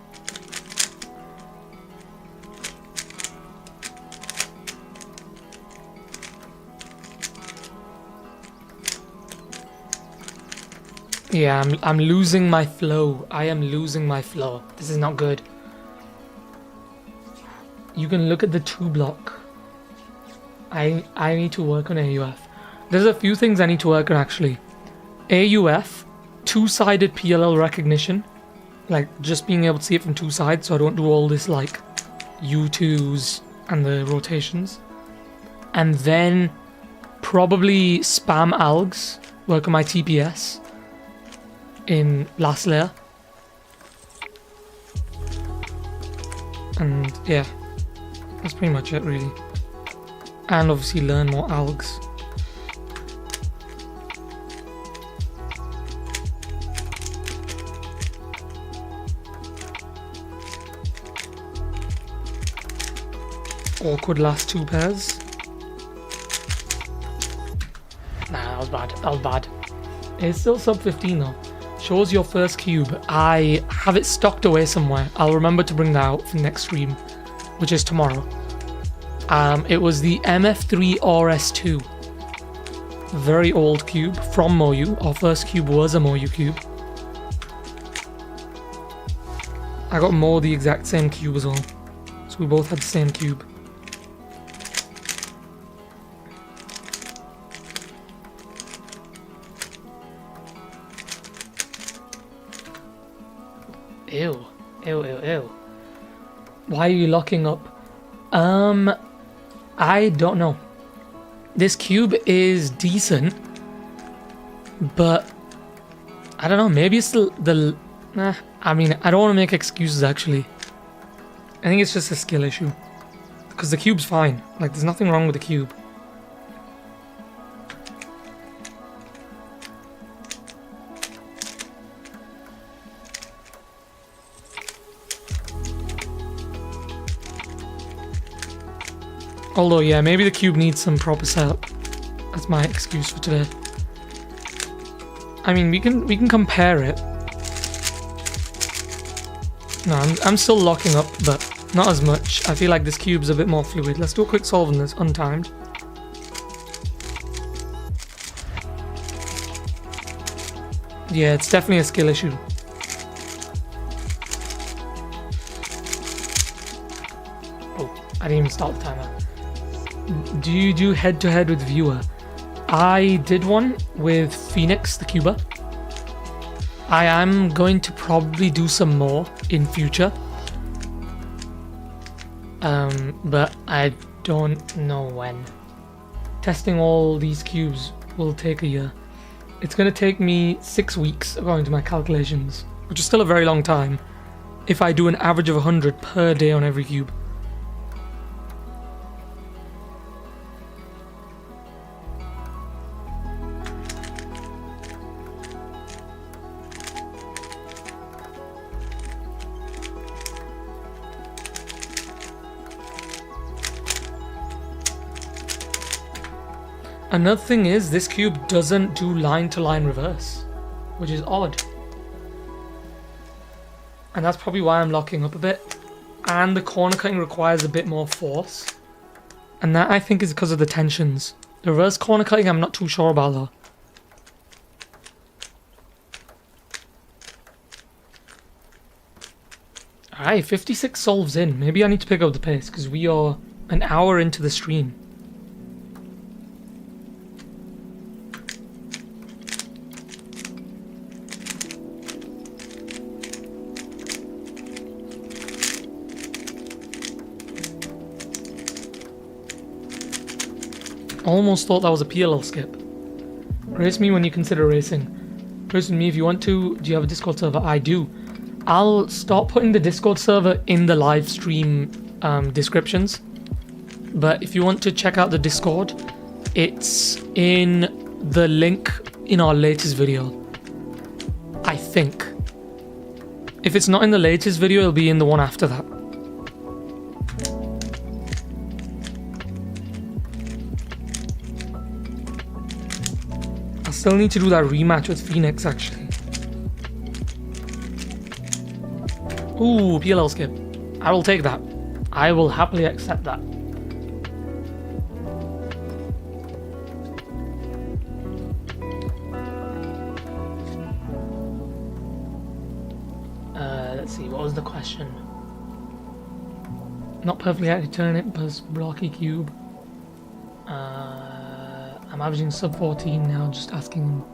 Yeah, I'm losing my flow. I am losing my flow. This is not good. You can look at the 2 block. I need to work on AUF. There's a few things I need to work on actually. AUF, 2-sided PLL recognition. Like just being able to see it from 2 sides so I don't do all this like U2s and the rotations. And then probably spam algs, work on my TPS in last layer. And yeah, that's pretty much it really. And obviously learn more algs. Awkward last 2 pairs. Nah, that was bad. That was bad. It's still sub 15 though. Shows your first cube. I have it stocked away somewhere. I'll remember to bring that out for next stream, which is tomorrow. It was the MF3 RS2. Very old cube from Moyu. Our first cube was a Moyu cube. I got Mo the exact same cube as well. So we both had the same cube. Ew. Ew, ew, ew. Why are you locking up? I don't know. This cube is decent, but I don't know, maybe it's I mean, I don't want to make excuses actually. I think it's just a skill issue. Because the cube's fine. Like, there's nothing wrong with the cube. Although, yeah, maybe the cube needs some proper setup. That's my excuse for today. I mean, we can compare it. No, I'm still locking up, but not as much. I feel like this cube's a bit more fluid. Let's do a quick solve on this, untimed. Yeah, it's definitely a skill issue. Oh, I didn't even start the timer. Do you do head-to-head with viewer? I did one with Phoenix, the Cuba. I am going to probably do some more in future. But I don't know when. Testing all these cubes will take a year. It's going to take me 6 weeks according to my calculations, which is still a very long time if I do an average of 100 per day on every cube. Another thing is, this cube doesn't do line-to-line reverse, which is odd. And that's probably why I'm locking up a bit. And the corner cutting requires a bit more force. And that, I think, is because of the tensions. The reverse corner cutting, I'm not too sure about, though. Alright, 56 solves in. Maybe I need to pick up the pace, because we are an hour into the stream. Almost thought that was a PLL skip. Race me when you consider racing. Race with me if you want to. Do you have a Discord server? I do. I'll start putting the Discord server in the live stream descriptions. But if you want to check out the Discord, it's in the link in our latest video. I think. If it's not in the latest video, it'll be in the one after that. Still need to do that rematch with Phoenix, actually. Ooh, PLL skip. I will take that. I will happily accept that. Let's see, what was the question? Not perfectly how to turn it, but blocky cube. I'm averaging sub 14 now, just asking them.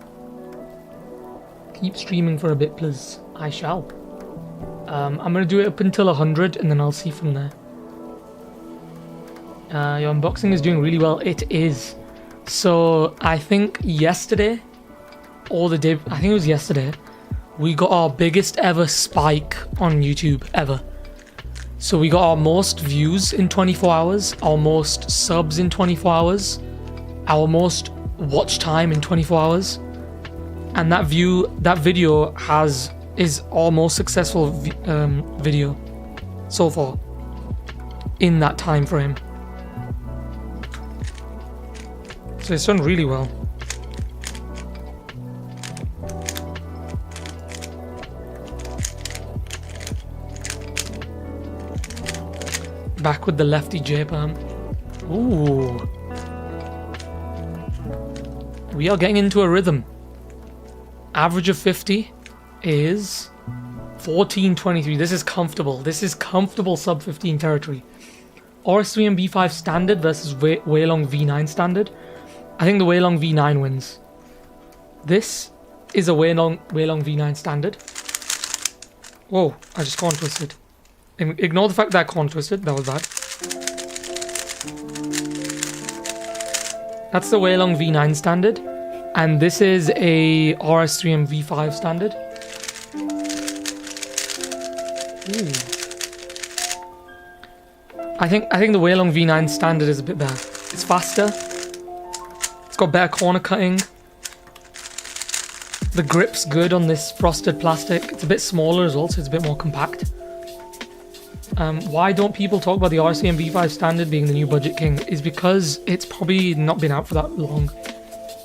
Keep streaming for a bit, please. I shall. I'm going to do it up until 100 and then I'll see from there. Your unboxing is doing really well. It is. So, I think yesterday, or the day, I think it was yesterday, we got our biggest ever spike on YouTube, ever. So we got our most views in 24 hours, our most subs in 24 hours, our most watch time in 24 hours, and that video is our most successful video so far in that time frame. So it's done really well. Back with the lefty J-perm. Ooh. We are getting into a rhythm. Average of 50 is 1423. This is comfortable. This is comfortable sub 15 territory. RS3M V5 standard versus Weilong V9 standard. I think the Weilong V9 wins. This is a Weilong V9 standard. Whoa, I just corn twisted. Ignore the fact that I corn twisted. That was bad. That's the Weilong V9 standard. And this is a RS3M V5 standard. Ooh. I think the Weilong V9 standard is a bit better. It's faster. It's got better corner cutting. The grip's good on this frosted plastic. It's a bit smaller as well, so it's a bit more compact. Why don't people talk about the RSCM V5 standard being the new budget king? Is because it's probably not been out for that long.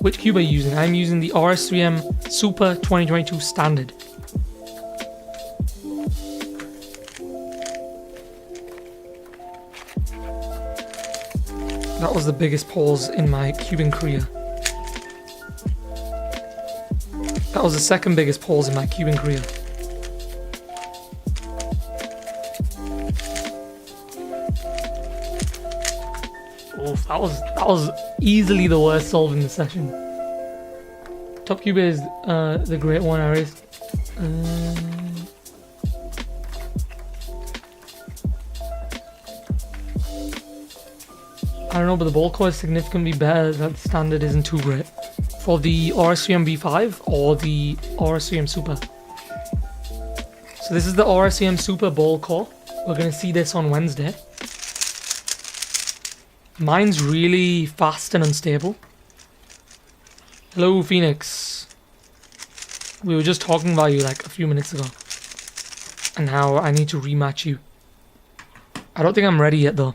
Which cube are you using? I'm using the RS3M Super 2022 standard. That was the biggest pause in my cubing career. That was the second biggest pause in my cubing career. Oof, that was easily the worst solve in the session. Top cube is the great one, RS. I don't know, but the ball core is significantly better. That standard isn't too great. For the RS3M V5 or the RS3M Super. So this is the RS3M Super ball core. We're going to see this on Wednesday. Mine's really fast and unstable. Hello, Phoenix. We were just talking about you like a few minutes ago. And how I need to rematch you. I don't think I'm ready yet though.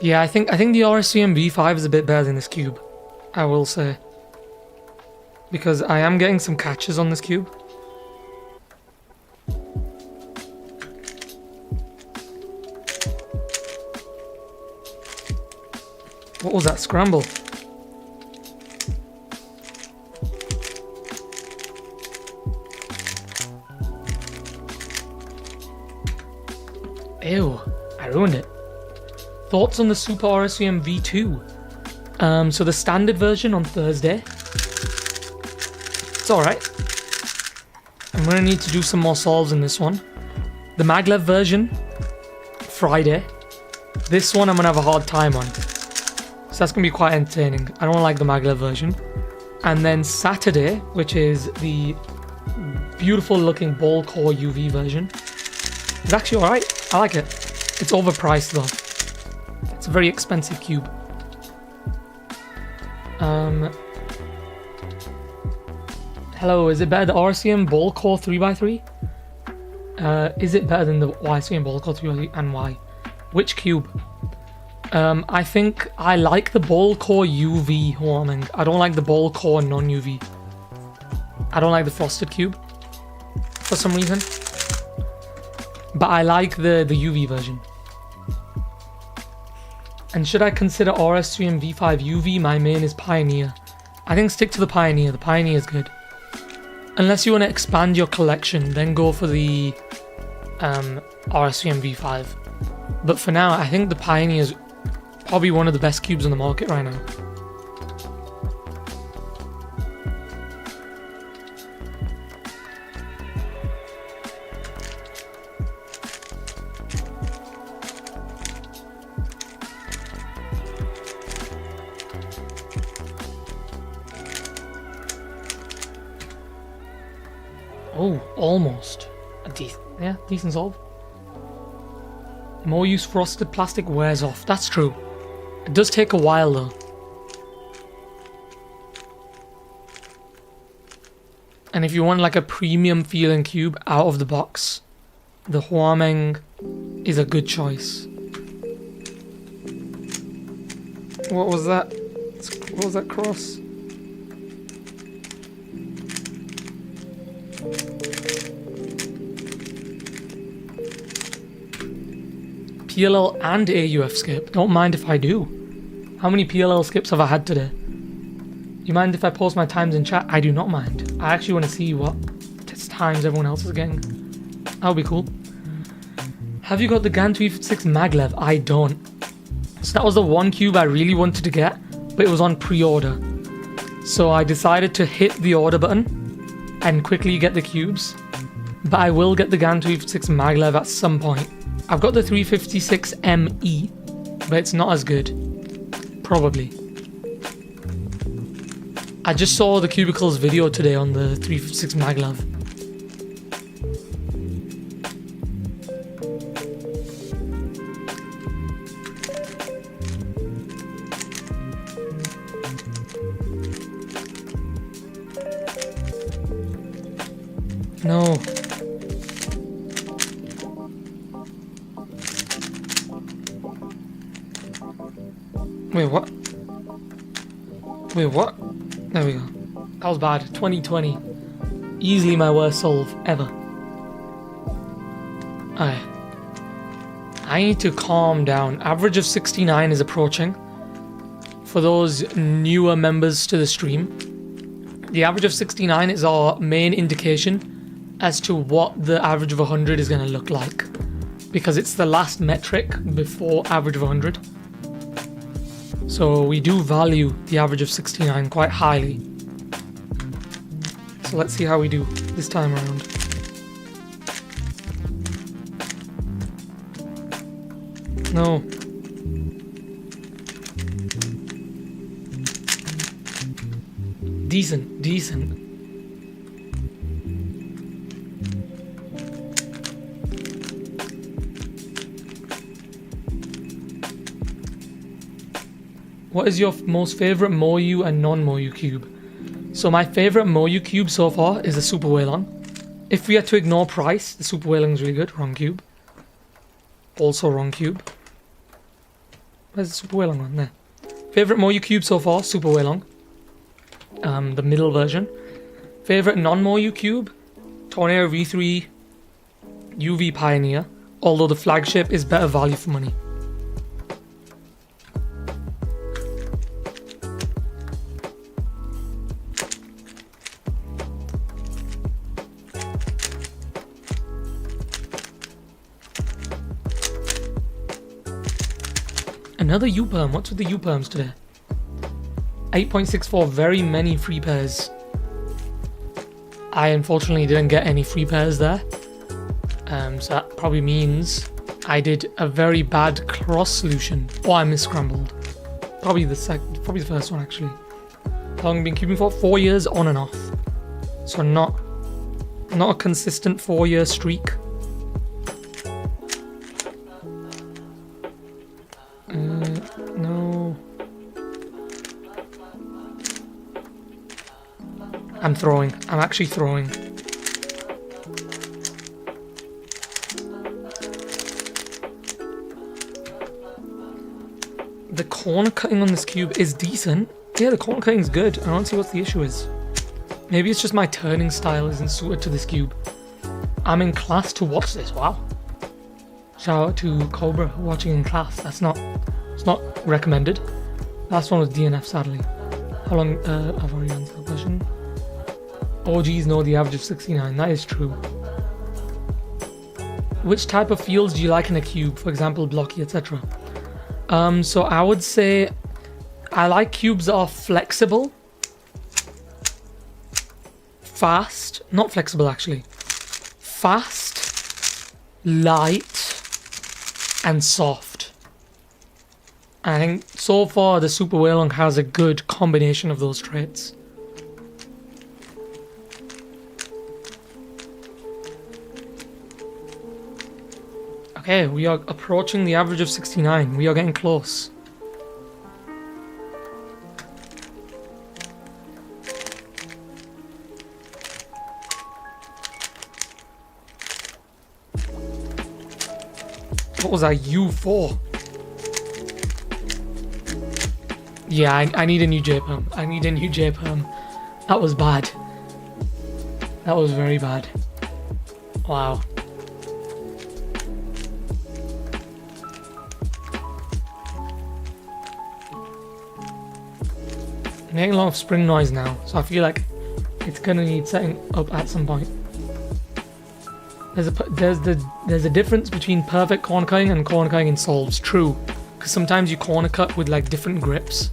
Yeah, I think the RSCM V5 is a bit better than this cube, I will say. Because I am getting some catches on this cube. What was that scramble? Ew, I ruined it. Thoughts on the Super RSVM V2? So the standard version on Thursday. It's alright. I'm going to need to do some more solves in this one. The maglev version, Friday. This one I'm going to have a hard time on. So that's going to be quite entertaining. I don't like the maglev version. And then Saturday, which is the beautiful looking ball core UV version. It's actually alright. I like it. It's overpriced though. It's a very expensive cube. Hello, is it better the RCM ball core 3x3? Is it better than the YCM ball core 3x3 and why? Which cube? I think I like the ball core UV warming. I don't like the ball core non-UV. I don't like the frosted cube for some reason. But I like the UV version. And should I consider RS3M V5 UV? My main is Pioneer. I think stick to the Pioneer. The Pioneer is good. Unless you want to expand your collection, then go for the RS3M V5. But for now, I think the Pioneer is probably one of the best cubes on the market right now. Oh, almost. Decent solve. More use frosted plastic wears off. That's true. It does take a while though. And if you want like a premium feeling cube out of the box, the Huameng is a good choice. What was that? What was that cross? PLL and AUF skip. Don't mind if I do. How many PLL skips have I had today? You mind if I post my times in chat? I do not mind. I actually want to see what times everyone else is getting. That would be cool. Have you got the GAN 256 maglev? I don't. So that was the one cube I really wanted to get, but it was on pre-order. So I decided to hit the order button and quickly get the cubes. But I will get the GAN 256 maglev at some point. I've got the 356ME, but it's not as good. Probably. I just saw the Cubicles video today on the 356 maglev. No. Wait, what? Wait, what? There we go. That was bad. 2020. Easily my worst solve ever. Okay. I need to calm down. Average of 69 is approaching. For those newer members to the stream, the average of 69 is our main indication as to what the average of 100 is going to look like, because it's the last metric before average of 100. So we do value the average of 69 quite highly. So let's see how we do this time around. No. Decent, decent. What is your most favorite Moyu and non-Moyu cube? So my favorite Moyu cube so far is the Super Whalon. If we had to ignore price, the Super Whalon is really good. Wrong cube. Also wrong cube. Where's the Super Whalon one? There. Favorite Moyu cube so far, Super Whalon. The middle version. Favorite non-Moyu cube, Tornado V3 UV Pioneer. Although the flagship is better value for money. Another U-perm. What's with the U-perms today? 8.64, very many free pairs. I unfortunately didn't get any free pairs there. So that probably means I did a very bad cross solution. Or I misscrambled. Probably the first one actually. How long have I been cubing for? 4 years on and off. So not a consistent 4-year streak. No. I'm throwing. I'm actually throwing. The corner cutting on this cube is decent. Yeah, the corner cutting is good. I don't see what the issue is. Maybe it's just my turning style isn't suited to this cube. I'm in class to watch this. Wow. Shout out to Cobra watching in class. It's not recommended. Last one was DNF, sadly. How long? I've already answered the question. OGs know the average of 69. That is true. Which type of fields do you like in a cube? For example, blocky, etc. So I would say I like cubes that are flexible, fast, not flexible actually, fast, light, and soft. I think so far the Super Whalon has a good combination of those traits. Okay, we are approaching the average of 69. We are getting close. What was that U for? Yeah, I need a new J-perm. I need a new J-perm. That was bad. That was very bad. Wow. I'm making a lot of spring noise now, so I feel like it's gonna need setting up at some point. There's a difference between perfect corner cutting and corner cutting in solves. True, because sometimes you corner cut with like different grips.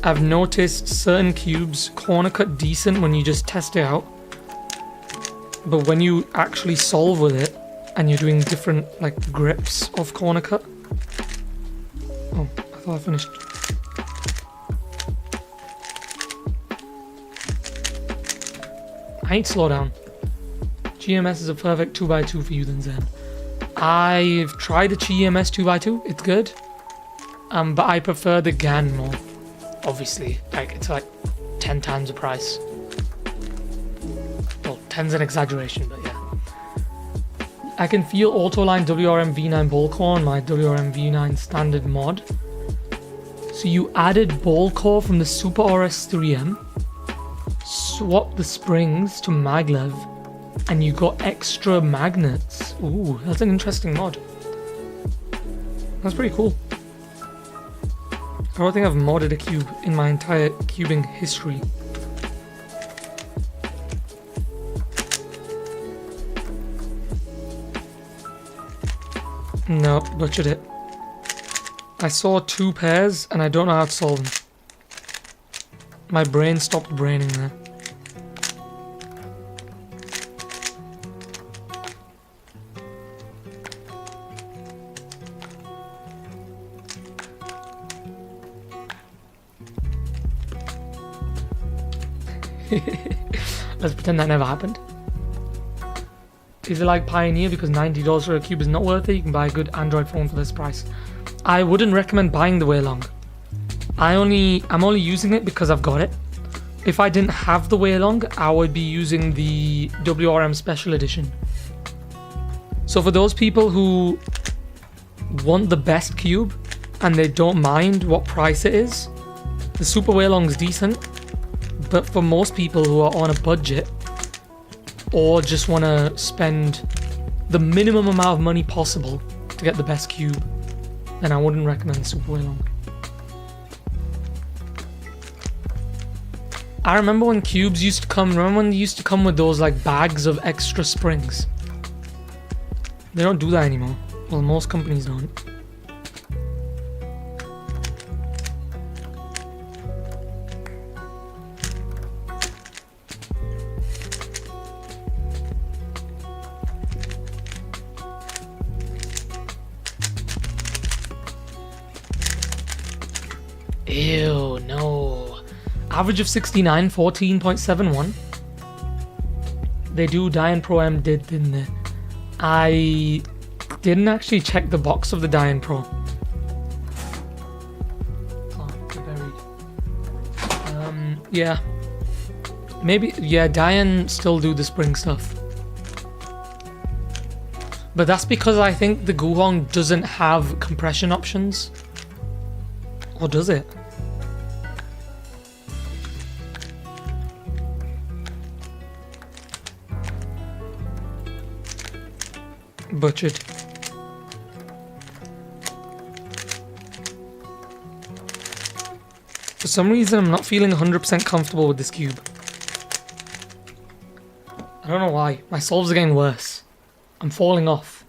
I've noticed certain cubes corner cut decent when you just test it out, but when you actually solve with it and you're doing different like grips of corner cut. Oh, I thought I finished. I need to slow down. GMS is a perfect 2x2 for you then, Zen. I've tried the GMS 2x2, it's good. But I prefer the GAN more. Obviously, like it's like 10 times the price. Well, 10's an exaggeration, but yeah. I can feel Autoline WRM V9 ball core on my WRM V9 standard mod. So you added ball core from the Super RS3M, swap the springs to maglev, and you got extra magnets. Ooh, that's an interesting mod. That's pretty cool. I don't think I've modded a cube in my entire cubing history. No, butchered it. I saw 2 pairs and I don't know how to solve them. My brain stopped braining there. Let's pretend that never happened. Is it like Pioneer because $90 for a cube is not worth it? You can buy a good Android phone for this price. I wouldn't recommend buying the Waylong. I'm only using it because I've got it. If I didn't have the Waylong, I would be using the WRM Special Edition. So for those people who want the best cube and they don't mind what price it is, the Super Waylong is decent. But for most people who are on a budget or just want to spend the minimum amount of money possible to get the best cube, then I wouldn't recommend the Super Waylong. I remember when cubes used to come, remember when they used to come with those like bags of extra springs? They don't do that anymore. Well, most companies don't. Ew, no. Average of 69, 14.71. They do, Dian Pro M didn't they? I didn't actually check the box of the Dian Pro. Oh, they're buried. Yeah. Maybe, yeah, Dian still do the spring stuff. But that's because I think the Guhong doesn't have compression options. Or does it? Butchered. For some reason, I'm not feeling 100% comfortable with this cube. I don't know why. My solves are getting worse. I'm falling off.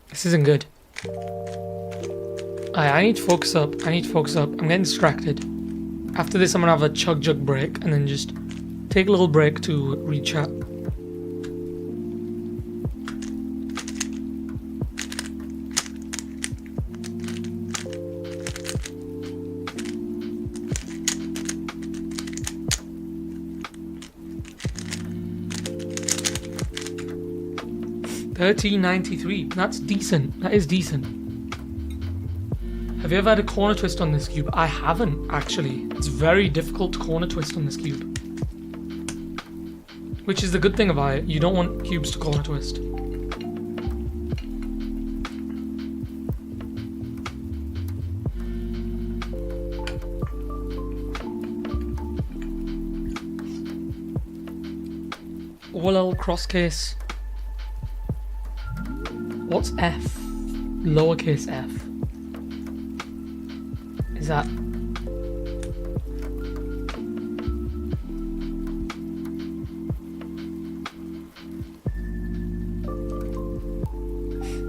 This isn't good. I need to focus up. I need to focus up. I'm getting distracted. After this, I'm gonna have a chug jug break and then just take a little break to read chat. $13.93. That's decent. That is decent. Have you ever had a corner twist on this cube? I haven't, actually. It's very difficult to corner twist on this cube. Which is the good thing about it. You don't want cubes to corner twist. OLL cross case. What's F? Lowercase f. Is that...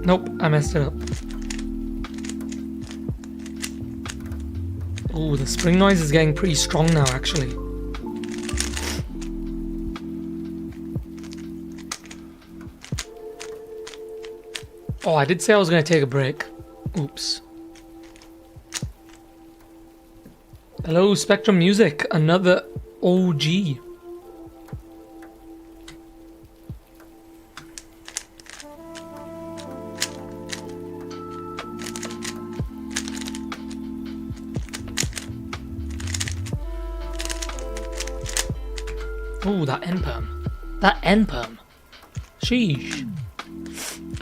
Nope, I messed it up. Oh, the spring noise is getting pretty strong now, actually. Oh, I did say I was going to take a break. Oops. Hello, Spectrum Music, another OG. Oh, that end perm. That end perm. Sheesh.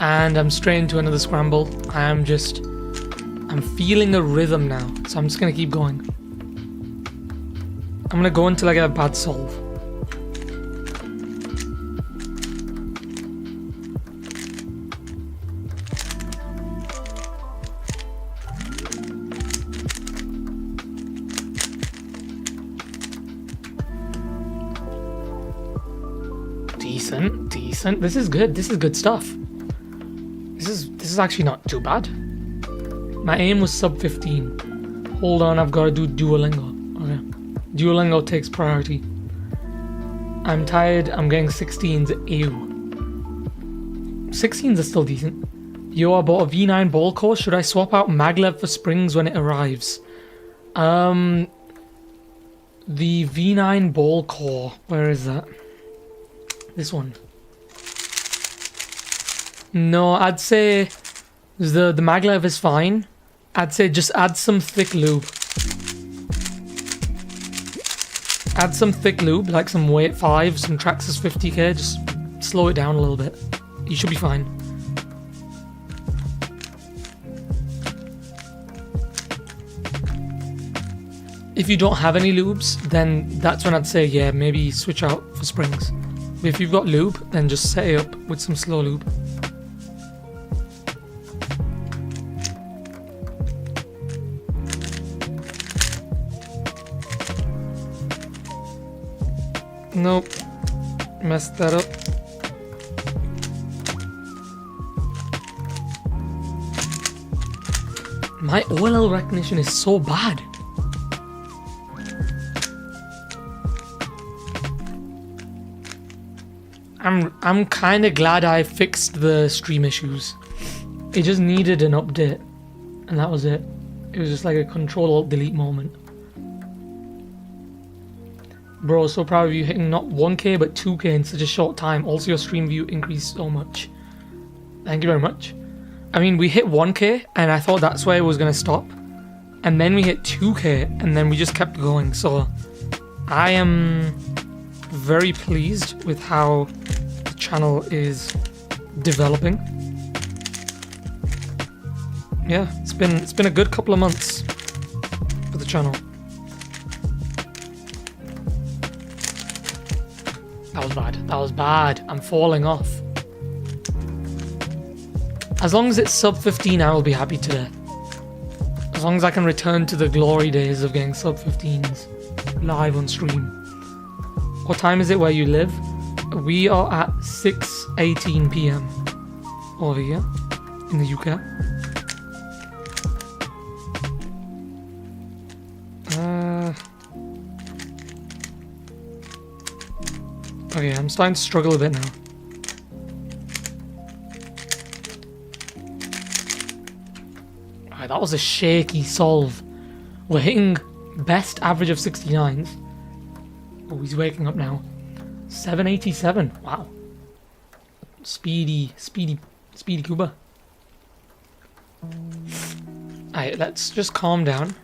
And I'm straight into another scramble. I'm feeling a rhythm now. So I'm just gonna keep going. I'm gonna go until I get a bad solve. Decent. This is good. This is good stuff. This is actually not too bad. My aim was sub 15. Hold on, I've got to do Duolingo. Okay. Duolingo takes priority. I'm tired. I'm getting 16s. Ew. 16s are still decent. Yo, I bought a V9 ball core. Should I swap out maglev for springs when it arrives? The V9 ball core. Where is that? This one. No, I'd say the maglev is fine. I'd say just add some thick lube. Add some thick lube, like some weight 5, some Traxxas 50k. Just slow it down a little bit. You should be fine. If you don't have any lubes, then that's when I'd say, yeah, maybe switch out for springs. But if you've got lube, then just set it up with some slow lube. Nope. Messed that up. My OLL recognition is so bad. I'm kind of glad I fixed the stream issues. It just needed an update, and that was it. It was just like a Control-Alt-Delete moment. Bro, so proud of you hitting not 1k but 2k in such a short time. Also, your stream view increased so much. Thank you very much. I mean, we hit 1k and I thought that's where it was going to stop. And then we hit 2k and then we just kept going. So I am very pleased with how the channel is developing. Yeah, it's been a good couple of months for the channel. That was bad. That was bad. I'm falling off. As long as it's sub 15, I will be happy today. As long as I can return to the glory days of getting sub 15s live on stream. What time is it where you live? We are at 6:18 PM over here in the UK. Okay, I'm starting to struggle a bit now. Alright, that was a shaky solve. We're hitting best average of 69s. Oh, he's waking up now. 787. Wow. Speedy Cuba. Alright, let's just calm down.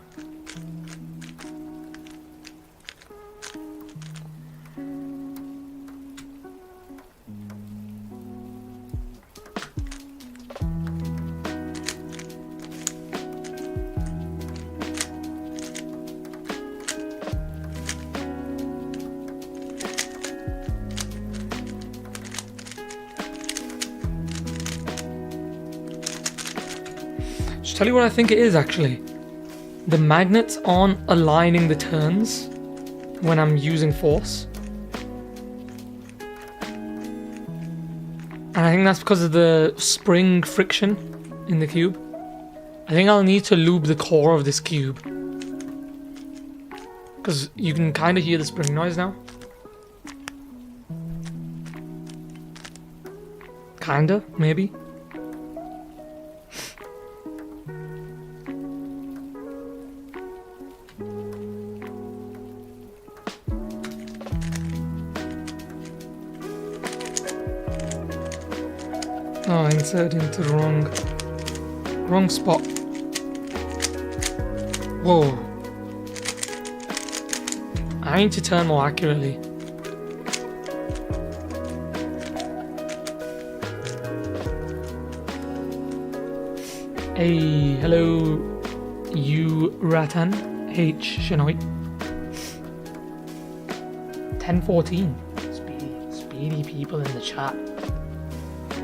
Tell you what I think it is actually. The magnets aren't aligning the turns when I'm using force. And I think that's because of the spring friction in the cube. I think I'll need to lube the core of this cube. Because you can kind of hear the spring noise now. Kinda, maybe. Oh, I inserted into the wrong spot. Whoa. I need to turn more accurately. Hey, hello, you Ratan H Shinoit. 1014. Speedy people in the chat.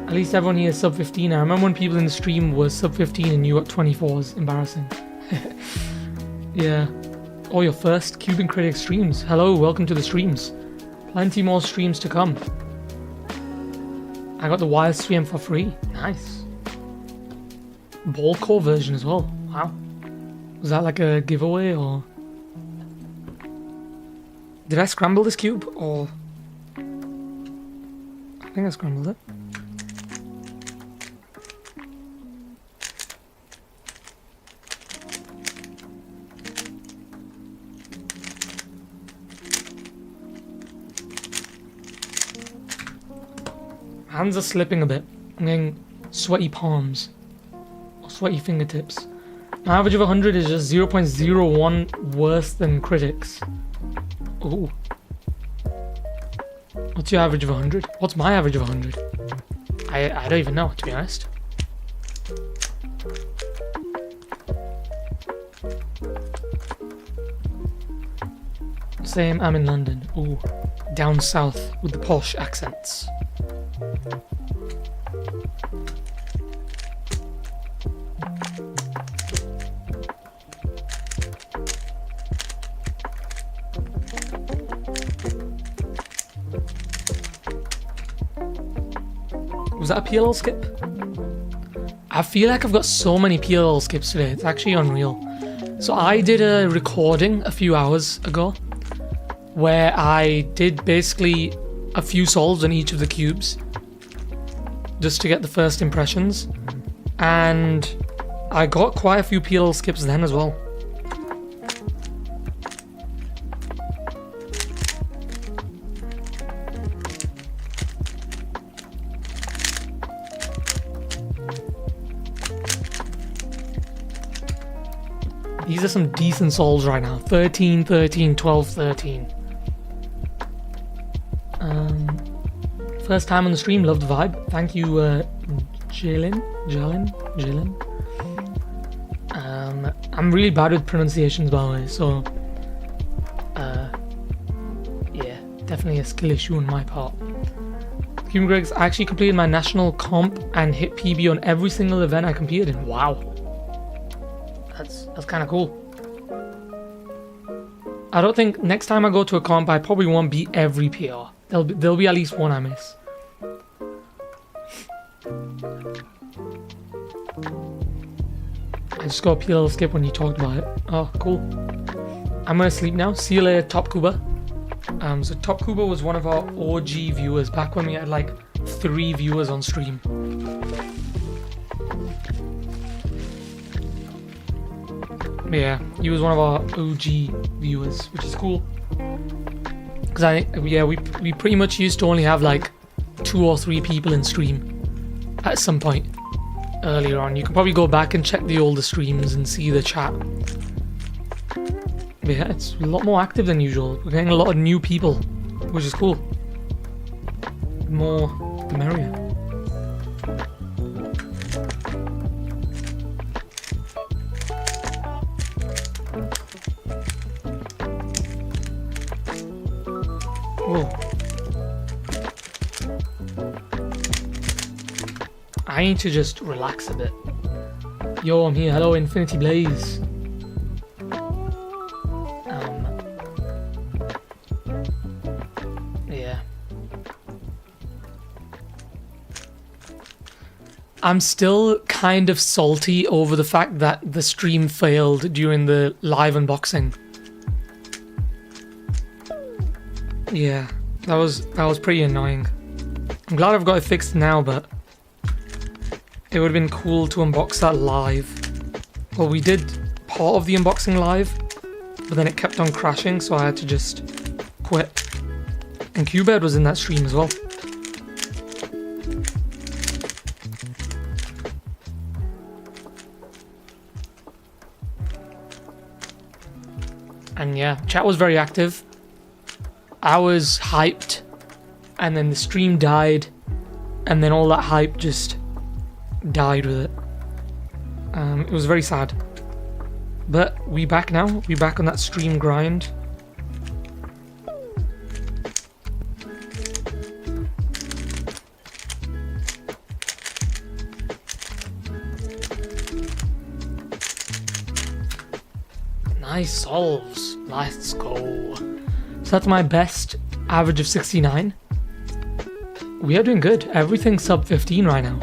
At least everyone here is sub 15. I remember when people in the stream were sub 15 and you got 24s. Embarrassing. Yeah. Oh, your first Cuban Critic streams. Hello, welcome to the streams. Plenty more streams to come. I got the RS3M for free. Nice. Ball core version as well. Wow. Was that like a giveaway or... Did I scramble this cube or... I think I scrambled it. Hands are slipping a bit. I'm getting sweaty palms. Or sweaty fingertips. My average of 100 is just 0.01 worse than critics. Ooh. What's your average of 100? What's my average of 100? I don't even know, to be honest. Same, I'm in London. Ooh. Down south with the posh accents. Was that a PLL skip? I feel like I've got so many PLL skips today, it's actually unreal. So I did a recording a few hours ago where I did basically a few solves on each of the cubes just to get the first impressions, and I got quite a few PLL skips then as well. These are some decent solves right now. 13, 13, 12, 13. First time on the stream, loved the vibe. Thank you, Jalen. I'm really bad with pronunciations, by the way, so yeah, definitely a skill issue on my part. Cuban Greg's, I actually completed my national comp and hit PB on every single event I competed in. Wow, that's kind of cool. I don't think next time I go to a comp, I probably won't beat every PR. There'll be at least one I miss. I just got a PLL skip when you talked about it. Oh, cool. I'm gonna sleep now. See you later, Top Kuba. So Top Kuba was one of our OG viewers back when we had like 3 viewers on stream. Yeah, he was one of our OG viewers, which is cool. Because we pretty much used to only have like 2 or 3 people in stream at some point earlier on. You can probably go back and check the older streams and see the chat. But yeah, it's a lot more active than usual. We're getting a lot of new people, which is cool. The more, the merrier. Whoa. I need to just relax a bit. Yo, I'm here. Hello, Infinity Blaze. Yeah. I'm still kind of salty over the fact that the stream failed during the live unboxing. Yeah, that was pretty annoying. I'm glad I've got it fixed now, but it would have been cool to unbox that live. Well, we did part of the unboxing live, but then it kept on crashing, so I had to just quit. And Qbed was in that stream as well. And yeah, chat was very active. I was hyped, and then the stream died, and then all that hype just died with it. It was very sad. But we back now. We back on that stream grind. Nice solves. Let's go. So that's my best average of 69. We are doing good. Everything's sub 15 right now.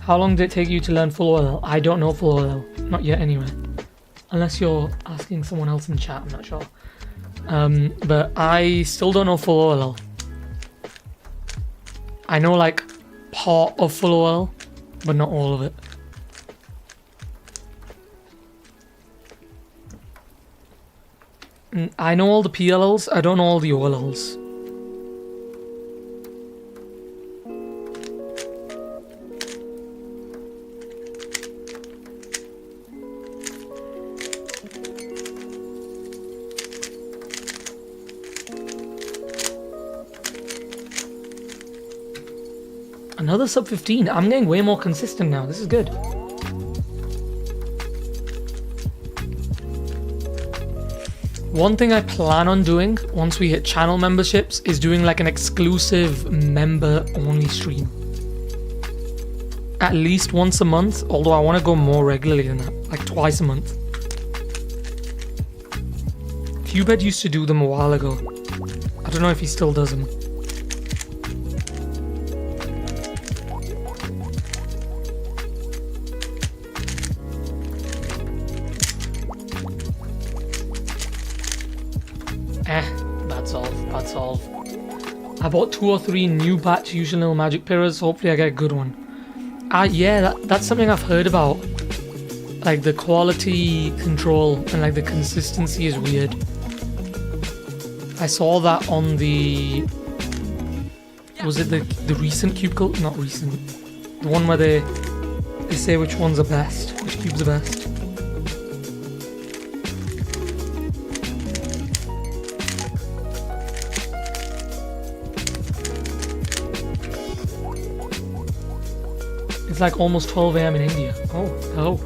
How long did it take you to learn full OLL? I don't know full OLL. Not yet anyway. Unless you're asking someone else in chat, I'm not sure. But I still don't know full OLL. I know like part of full OLL, but not all of it. I know all the PLLs, I don't know all the OLLs. Another sub 15. I'm getting way more consistent now. This is good. One thing I plan on doing once we hit channel memberships is doing like an exclusive member only stream. At least once a month, although I want to go more regularly than that, like twice a month. Qbed used to do them a while ago. I don't know if he still does them. That's all. I bought 2 or 3 new batch usual magic pillars. Hopefully I get a good one. Yeah, that's something I've heard about. Like the quality control and like the consistency is weird. I saw that on the... Was it the recent cube cult? Not recent. The one where they say which ones are best, which cubes are best. It's like almost 12 AM in India. Oh.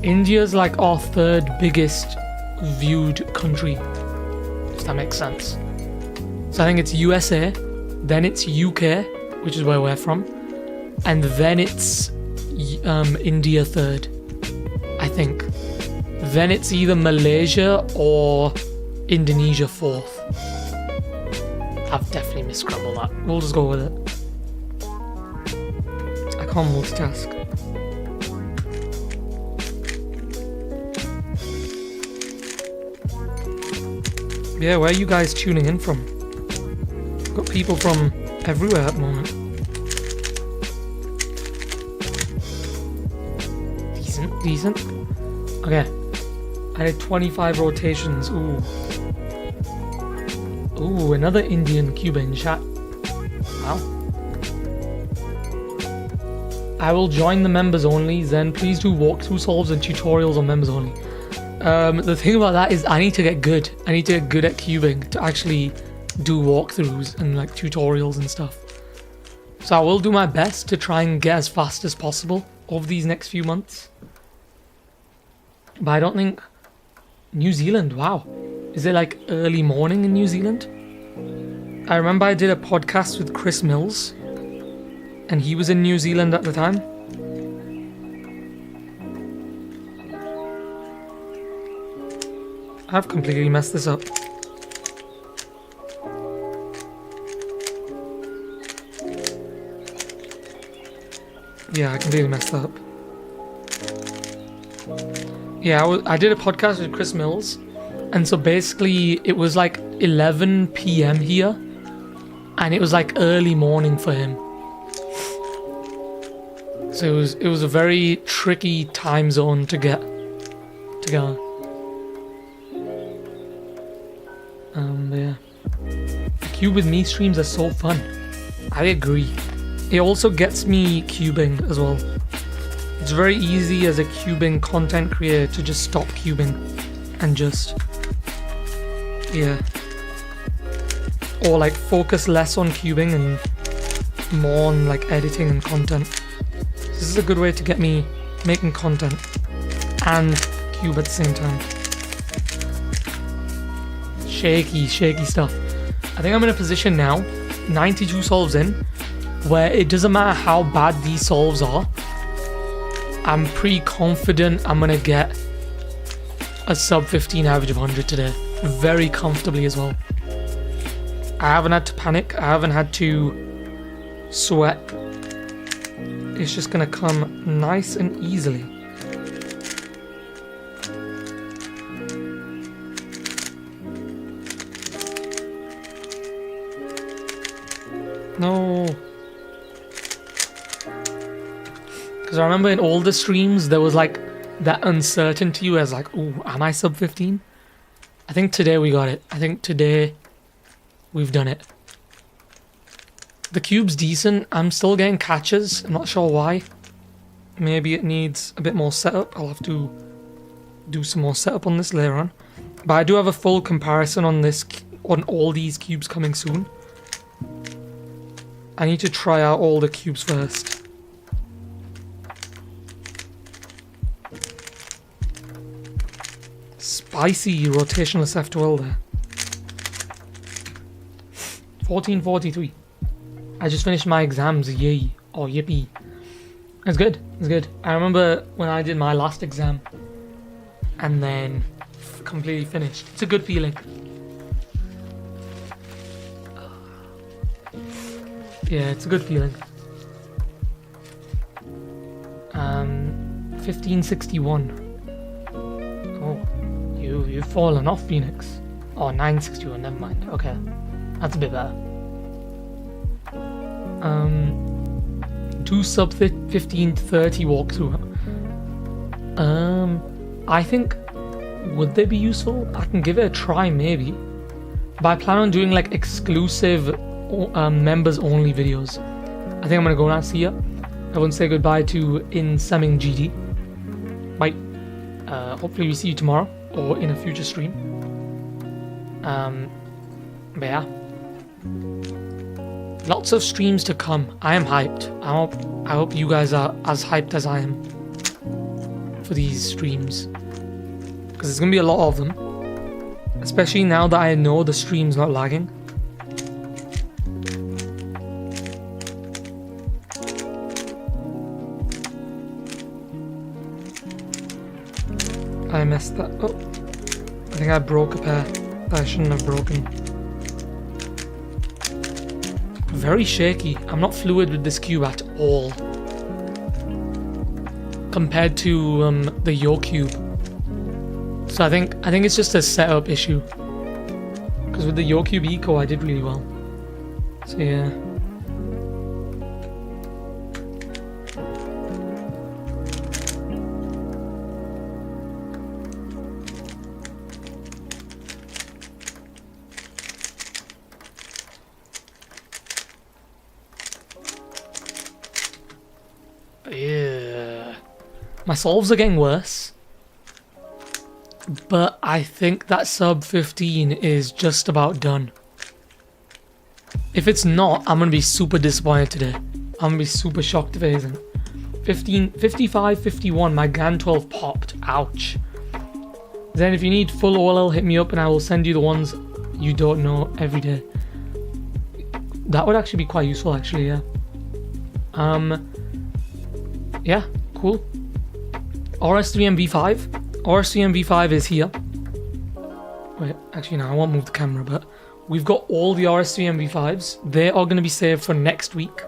India's like our 3rd biggest viewed country, if that makes sense. So I think it's USA, then it's UK, which is where we're from, and then it's India 3rd, I think. Then it's either Malaysia or Indonesia 4th. I've definitely miscrumbled that. We'll just go with it. I can't multitask. Yeah, where are you guys tuning in from? Got people from everywhere at the moment. Decent. Okay. I did 25 rotations. Ooh, another Indian Cuban chat. Wow. I will join the members only, then please do walkthrough solves and tutorials on members only. The thing about that is I need to get good. I need to get good at cubing to actually do walkthroughs and like tutorials and stuff. So I will do my best to try and get as fast as possible over these next few months. But I don't think... New Zealand, wow. Is it like early morning in New Zealand? I remember I did a podcast with Chris Mills, and he was in New Zealand at the time. I've completely messed this up. Yeah, I completely messed that up. Yeah, I did a podcast with Chris Mills, and so basically it was like 11 p.m. here, and it was like early morning for him. So it was a very tricky time zone to get together. But yeah, Cube with me streams are so fun. I agree. It also gets me cubing as well. It's very easy as a cubing content creator to just stop cubing and just, yeah, or like focus less on cubing and more on like editing and content. This is a good way to get me making content and cube at the same time. Shaky stuff. I think I'm in a position now, 92 solves in, where it doesn't matter how bad these solves are, I'm pretty confident I'm gonna get a sub 15 average of 100 today, very comfortably as well. I haven't had to panic, I haven't had to sweat. It's just gonna come nice and easily. No. Because I remember in all the streams there was like that uncertainty where I was like, ooh, am I sub 15? I think today we got it. I think today we've done it. The cube's decent. I'm still getting catches. I'm not sure why. Maybe it needs a bit more setup. I'll have to do some more setup on this later on. But I do have a full comparison on this, on all these cubes coming soon. I need to try out all the cubes first. Spicy rotationless F12 there. 1443. I just finished my exams, yay, or yippee. It's good, it's good. I remember when I did my last exam and then completely finished. It's a good feeling. Yeah, it's a good feeling. 1561. Oh, you've fallen off, Phoenix. Oh, 961, never mind. Okay, that's a bit better. Do sub 15 to 30 walkthrough. I think, would they be useful? I can give it a try maybe. But I plan on doing like exclusive members only videos. I think I'm gonna go now. See ya. I want to say goodbye to Insemming GD. Bye. Hopefully we see you tomorrow or in a future stream. But yeah. Lots of streams to come. I am hyped. I hope you guys are as hyped as I am for these streams. Because there's gonna be a lot of them. Especially now that I know the stream's not lagging. I messed that up. I think I broke a pair that I shouldn't have broken. Very shaky. I'm not fluid with this cube at all. Compared to the Yo cube. So I think it's just a setup issue. Because with the Yo cube Eco I did really well. So yeah. Yeah. My solves are getting worse. But I think that sub 15 is just about done. If it's not, I'm going to be super disappointed today. I'm going to be super shocked if it isn't. 15, 55, 51, my GAN 12 popped. Ouch. Then if you need full OLL, hit me up and I will send you the ones you don't know every day. That would actually be quite useful actually, yeah. Yeah, cool. RS3M V5. RS3M V5 is here. Wait, actually no, I won't move the camera, but we've got all the RS3M V5s. They are going to be saved for next week.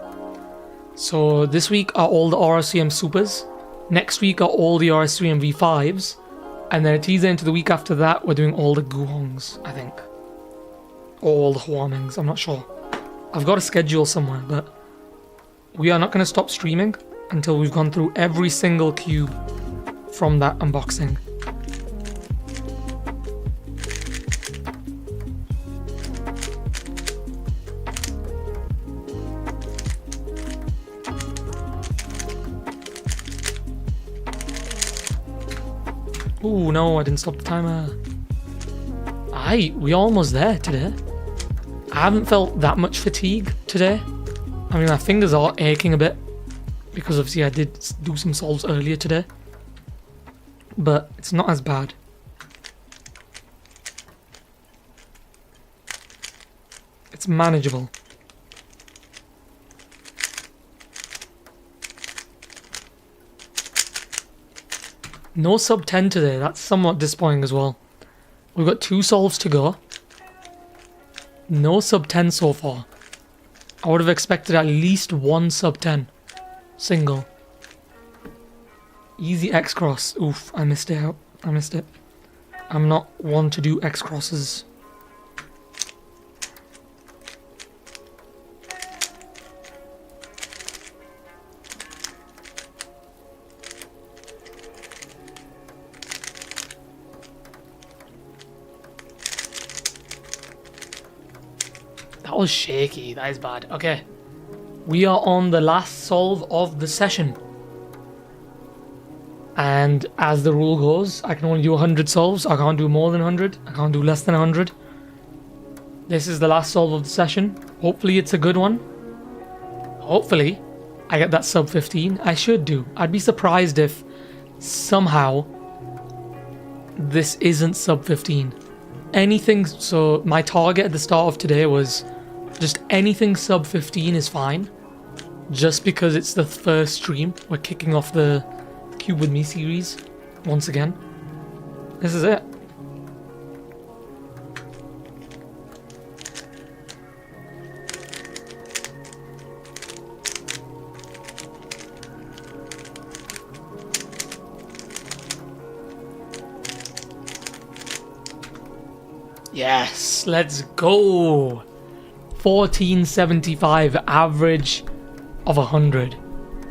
So this week are all the RS3M Supers. Next week are all the RS3M V5s. And then a teaser into the week after that, we're doing all the Guhongs, I think. Or all the Huamings, I'm not sure. I've got a schedule somewhere, but we are not going to stop streaming until we've gone through every single cube from that unboxing. Ooh, no, I didn't stop the timer. We're almost there today. I haven't felt that much fatigue today. I mean, my fingers are aching a bit because obviously I did do some solves earlier today. But it's not as bad. It's manageable. No sub 10 today, that's somewhat disappointing as well. We've got 2 solves to go. No sub 10 so far. I would have expected at least 1 sub 10. Single. Easy X cross. Oof, I missed it out. I missed it. I'm not one to do X crosses. That was shaky, that is bad. Okay, we are on the last solve of the session. And as the rule goes, I can only do 100 solves. I can't do more than 100. I can't do less than 100. This is the last solve of the session. Hopefully it's a good one. Hopefully I get that sub 15. I should do. I'd be surprised if somehow this isn't sub 15. Anything, so my target at the start of today was just anything sub 15 is fine. Just because it's the first stream. We're kicking off the Cube With Me series once again. This is it. Yes, let's go. 1475 average of 100.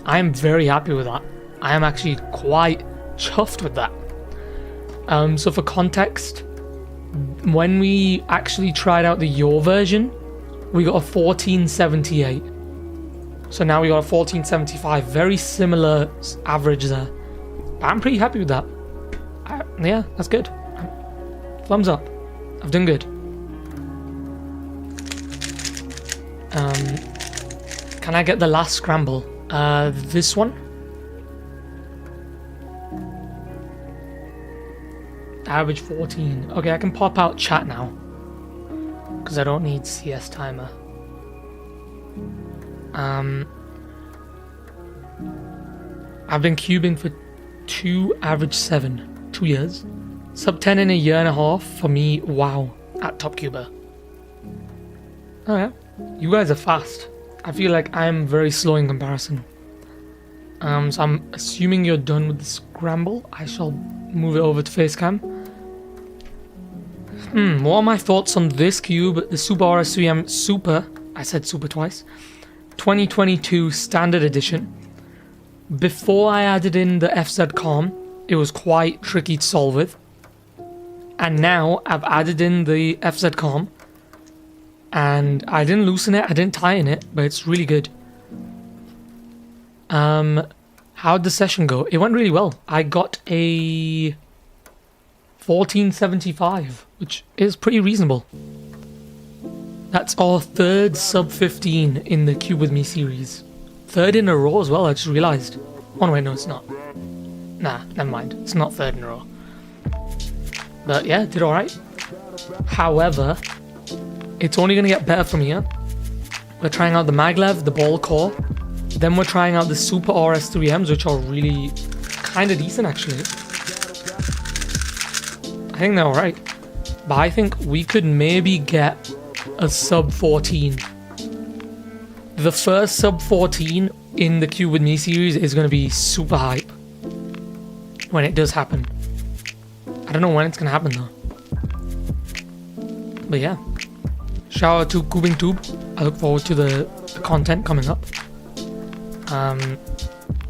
I am very happy with that. I am actually quite chuffed with that. So for context, when we actually tried out the Yo version, we got a 1478. So now we got a 1475. Very similar average there. But I'm pretty happy with that. Yeah, that's good. Thumbs up. I've done good. Can I get the last scramble? This one? Average 14. Okay, I can pop out chat now. Because I don't need CS timer. I've been cubing for 2, average 7. 2 years. Sub 10 in a year and a half for me, wow, at Top Cuber. Oh yeah, you guys are fast. I feel like I'm very slow in comparison. So I'm assuming you're done with the scramble. I shall move it over to Facecam. What are my thoughts on this cube, the Super RS3M Super, I said Super twice, 2022 Standard Edition. Before I added in the FZ-COM, it was quite tricky to solve with. And now I've added in the FZ-COM. And I didn't loosen it, I didn't tighten it, but it's really good. How'd the session go? It went really well. I got a 1475, which is pretty reasonable. That's our 3rd sub 15 in the Cube With Me series. 3rd in a row as well, I just realised. Oh no, wait, no, it's not. Nah, never mind. It's not 3rd in a row. But yeah, did alright. However, it's only going to get better from here. We're trying out the maglev, the ball core. Then we're trying out the Super RS3Ms, which are really kind of decent actually. I think they're alright. But I think we could maybe get a sub 14. the first sub 14 in the Cube with Me series is going to be super hype when it does happen. I don't know when it's going to happen though. But yeah, shout out to Cubing Tube. I look forward to the content coming up.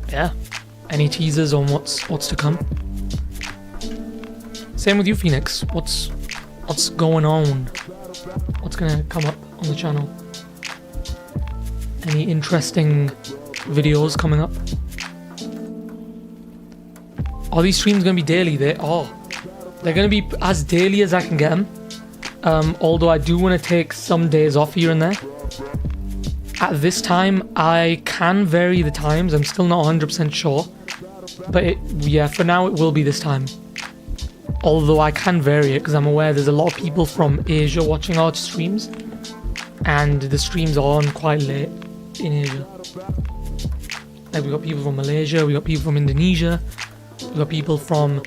Yeah, any teasers on what's to come? Same with you, Phoenix. What's going on? What's gonna come up on the channel? Any interesting videos coming up? Are these streams gonna be daily? They are. They're gonna be as daily as I can get them. Although I do want to take some days off here and there. At this time, I can vary the times. I'm still not 100% sure. But yeah, for now it will be this time. Although I can vary it because I'm aware there's a lot of people from Asia watching our streams. And the streams are on quite late in Asia. Like we got people from Malaysia, we got people from Indonesia, we got people from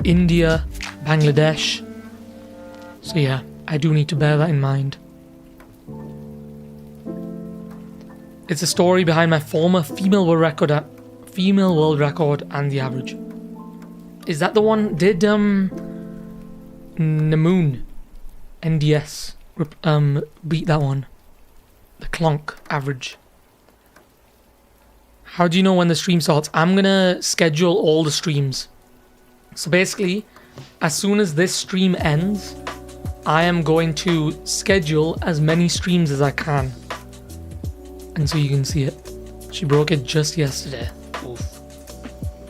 India, Bangladesh. So yeah, I do need to bear that in mind. It's a story behind my former female world record and the average. Is that the one? Did Namoon NDS beat that one? The Clonk average. How do you know when the stream starts? I'm gonna schedule all the streams. So basically, as soon as this stream ends, I am going to schedule as many streams as I can. And so you can see it. She broke it just yesterday. Oof.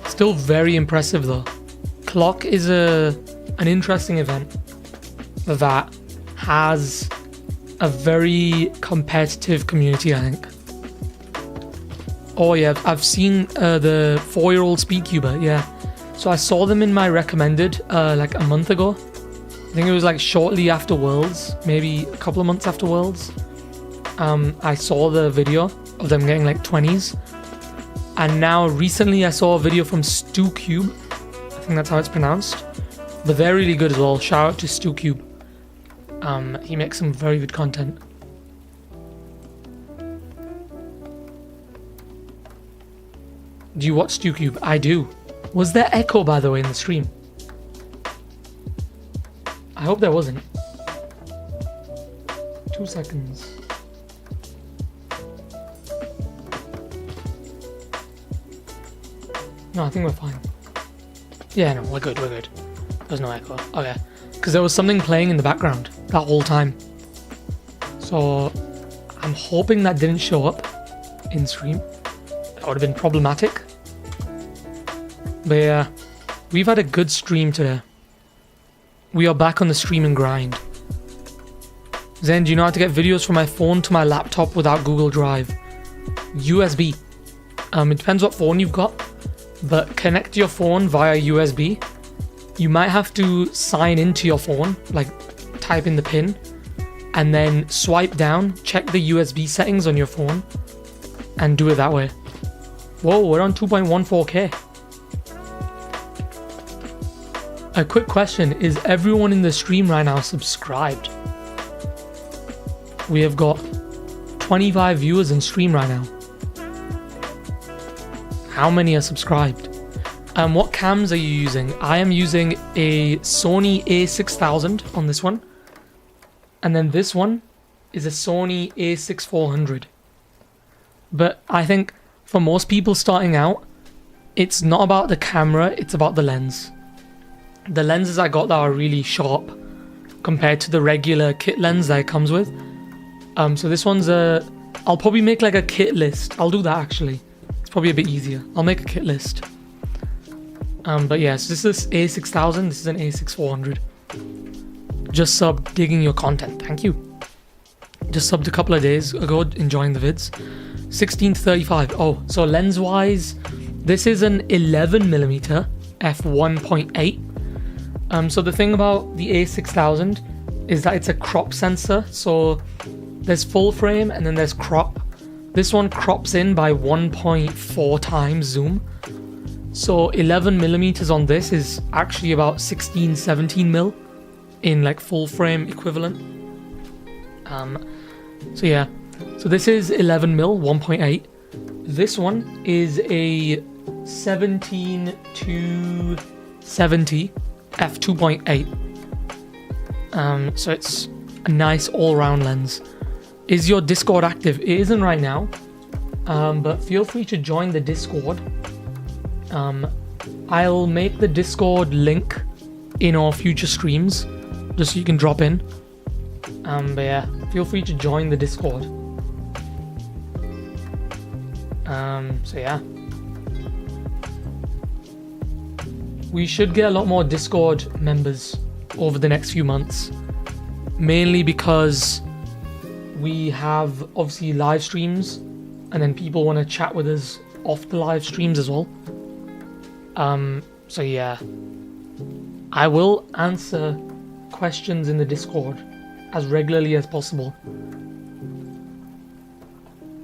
Still very impressive though. Clock is an interesting event that has a very competitive community, I think. Oh yeah, I've seen the 4-year-old Speedcuber, yeah. So I saw them in my recommended like a month ago. I think it was like shortly after Worlds, maybe a couple of months after Worlds. I saw the video of them getting like 20s. And now recently I saw a video from StuCube. I think that's how it's pronounced. But they're really good as well. Shout out to StuCube. He makes some very good content. Do you watch StuCube? I do. Was there echo, by the way, in the stream? I hope there wasn't. 2 seconds. No, I think we're fine. Yeah, no, we're good. There's no echo. Okay. Because there was something playing in the background that whole time. So, I'm hoping that didn't show up in stream. That would have been problematic. But yeah, we've had a good stream today. We are back on the streaming grind. Zen, do you know how to get videos from my phone to my laptop without Google Drive? USB. It depends what phone you've got, but connect your phone via USB. You might have to sign into your phone, like type in the PIN, and then swipe down, check the USB settings on your phone, and do it that way. Whoa, we're on 2.14K. A quick question, is everyone in the stream right now subscribed? We have got 25 viewers in stream right now. How many are subscribed? What cams are you using? I am using a Sony a6000 on this one. And then this one is a Sony a6400. But I think for most people starting out, it's not about the camera, it's about the lens. The lenses I got that are really sharp compared to the regular kit lens that it comes with. So this one's I'll probably make like a kit list. I'll do that actually. It's probably a bit easier. I'll make a kit list. But yes, this is A6000. This is an A6400. Just sub digging your content. Thank you. Just subbed a couple of days ago, enjoying the vids. 16-35. Oh, so lens wise, this is an 11mm f1.8. So the thing about the A6000 is that it's a crop sensor. So there's full frame and then there's crop. This one crops in by 1.4 times zoom. So 11mm on this is actually about 16-17mm in like full frame equivalent. So yeah, So this is 11 mil 1.8. This one is a 17 to 70 f2.8. So it's a nice all-round lens. Is your Discord active? It isn't right now, but feel free to join the Discord. I'll make the Discord link in our future streams, just so you can drop in. But yeah, feel free to join the Discord. So yeah. We should get a lot more Discord members over the next few months. Mainly because we have obviously live streams, and then people want to chat with us off the live streams as well. So yeah. I will answer questions in the Discord as regularly as possible.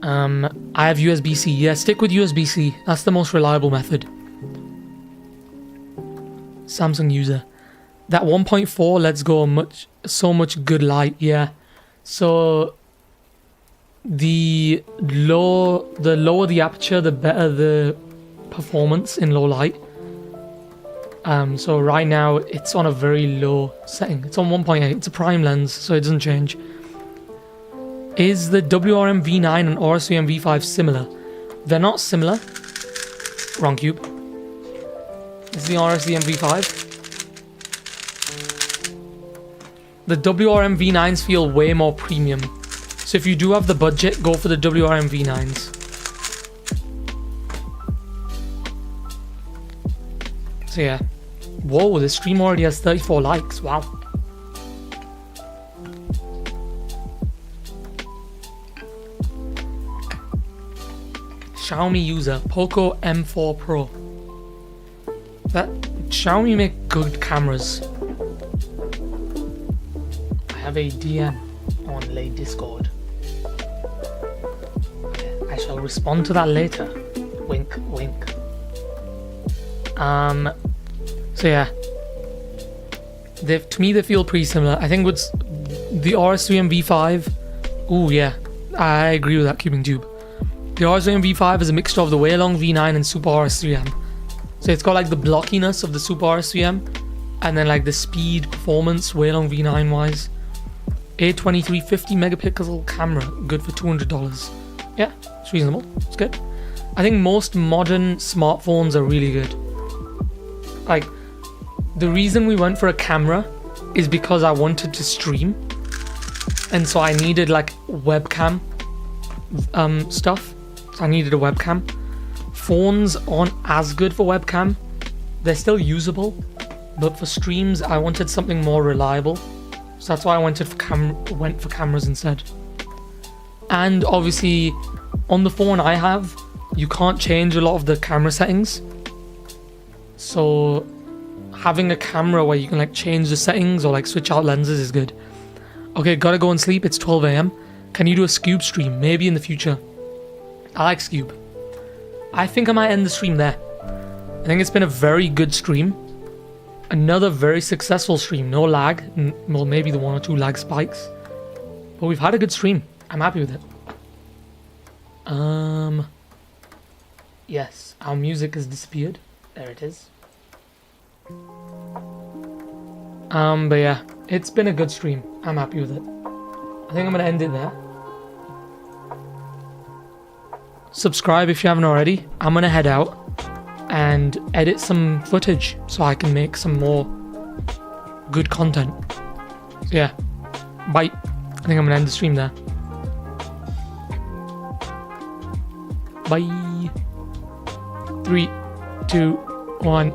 I have USB-C. Yeah, stick with USB-C. That's the most reliable method. Samsung user. That 1.4 lets go so much good light. Yeah. So the lower the aperture, the better the performance in low light. So right now it's on a very low setting. It's on 1.8. It's a prime lens, so it doesn't change. Is the WRM V9 and RS3M V5 similar? They're not similar. Wrong cube. This is the RS3M V5. The WRM V9s feel way more premium. So if you do have the budget, go for the WRM V9s. So yeah. Whoa, the stream already has 34 likes. Wow. Xiaomi user, Poco M4 Pro. That Xiaomi make good cameras. I have a DM on Lay Discord. I shall respond to that later. Wink, wink. So yeah. To me they feel pretty similar. I think what's the RS3M V5. Ooh yeah, I agree with that, Cubing Tube. The RS3M V5 is a mixture of the Weilong V9 and Super RS3M. So it's got like the blockiness of the Super RS3M, and then like the speed, performance, Weilong V9 wise. A23 50 megapixel camera, good for $200. Yeah, it's reasonable. It's good. I think most modern smartphones are really good. Like, the reason we went for a camera is because I wanted to stream, and so I needed like webcam stuff. So I needed a webcam. Phones aren't as good for webcam. They're still usable, but for streams I wanted something more reliable. So that's why I went for cameras instead. And obviously on the phone I have, you can't change a lot of the camera settings. So having a camera where you can like change the settings or like switch out lenses is good. Okay, gotta go and sleep. It's 12 AM. Can you do a Scoob stream? Maybe in the future. I like Scoob. I think I might end the stream there. I think it's been a very good stream. Another very successful stream. No lag. Well, maybe the 1 or 2 lag spikes. But we've had a good stream. I'm happy with it. Yes, our music has disappeared. There it is. But yeah, it's been a good stream. I'm happy with it. I think I'm gonna end it there. Subscribe if you haven't already. I'm gonna head out and edit some footage so I can make some more good content. So yeah, bye. I think I'm gonna end the stream there. Bye. 3, 2, 1.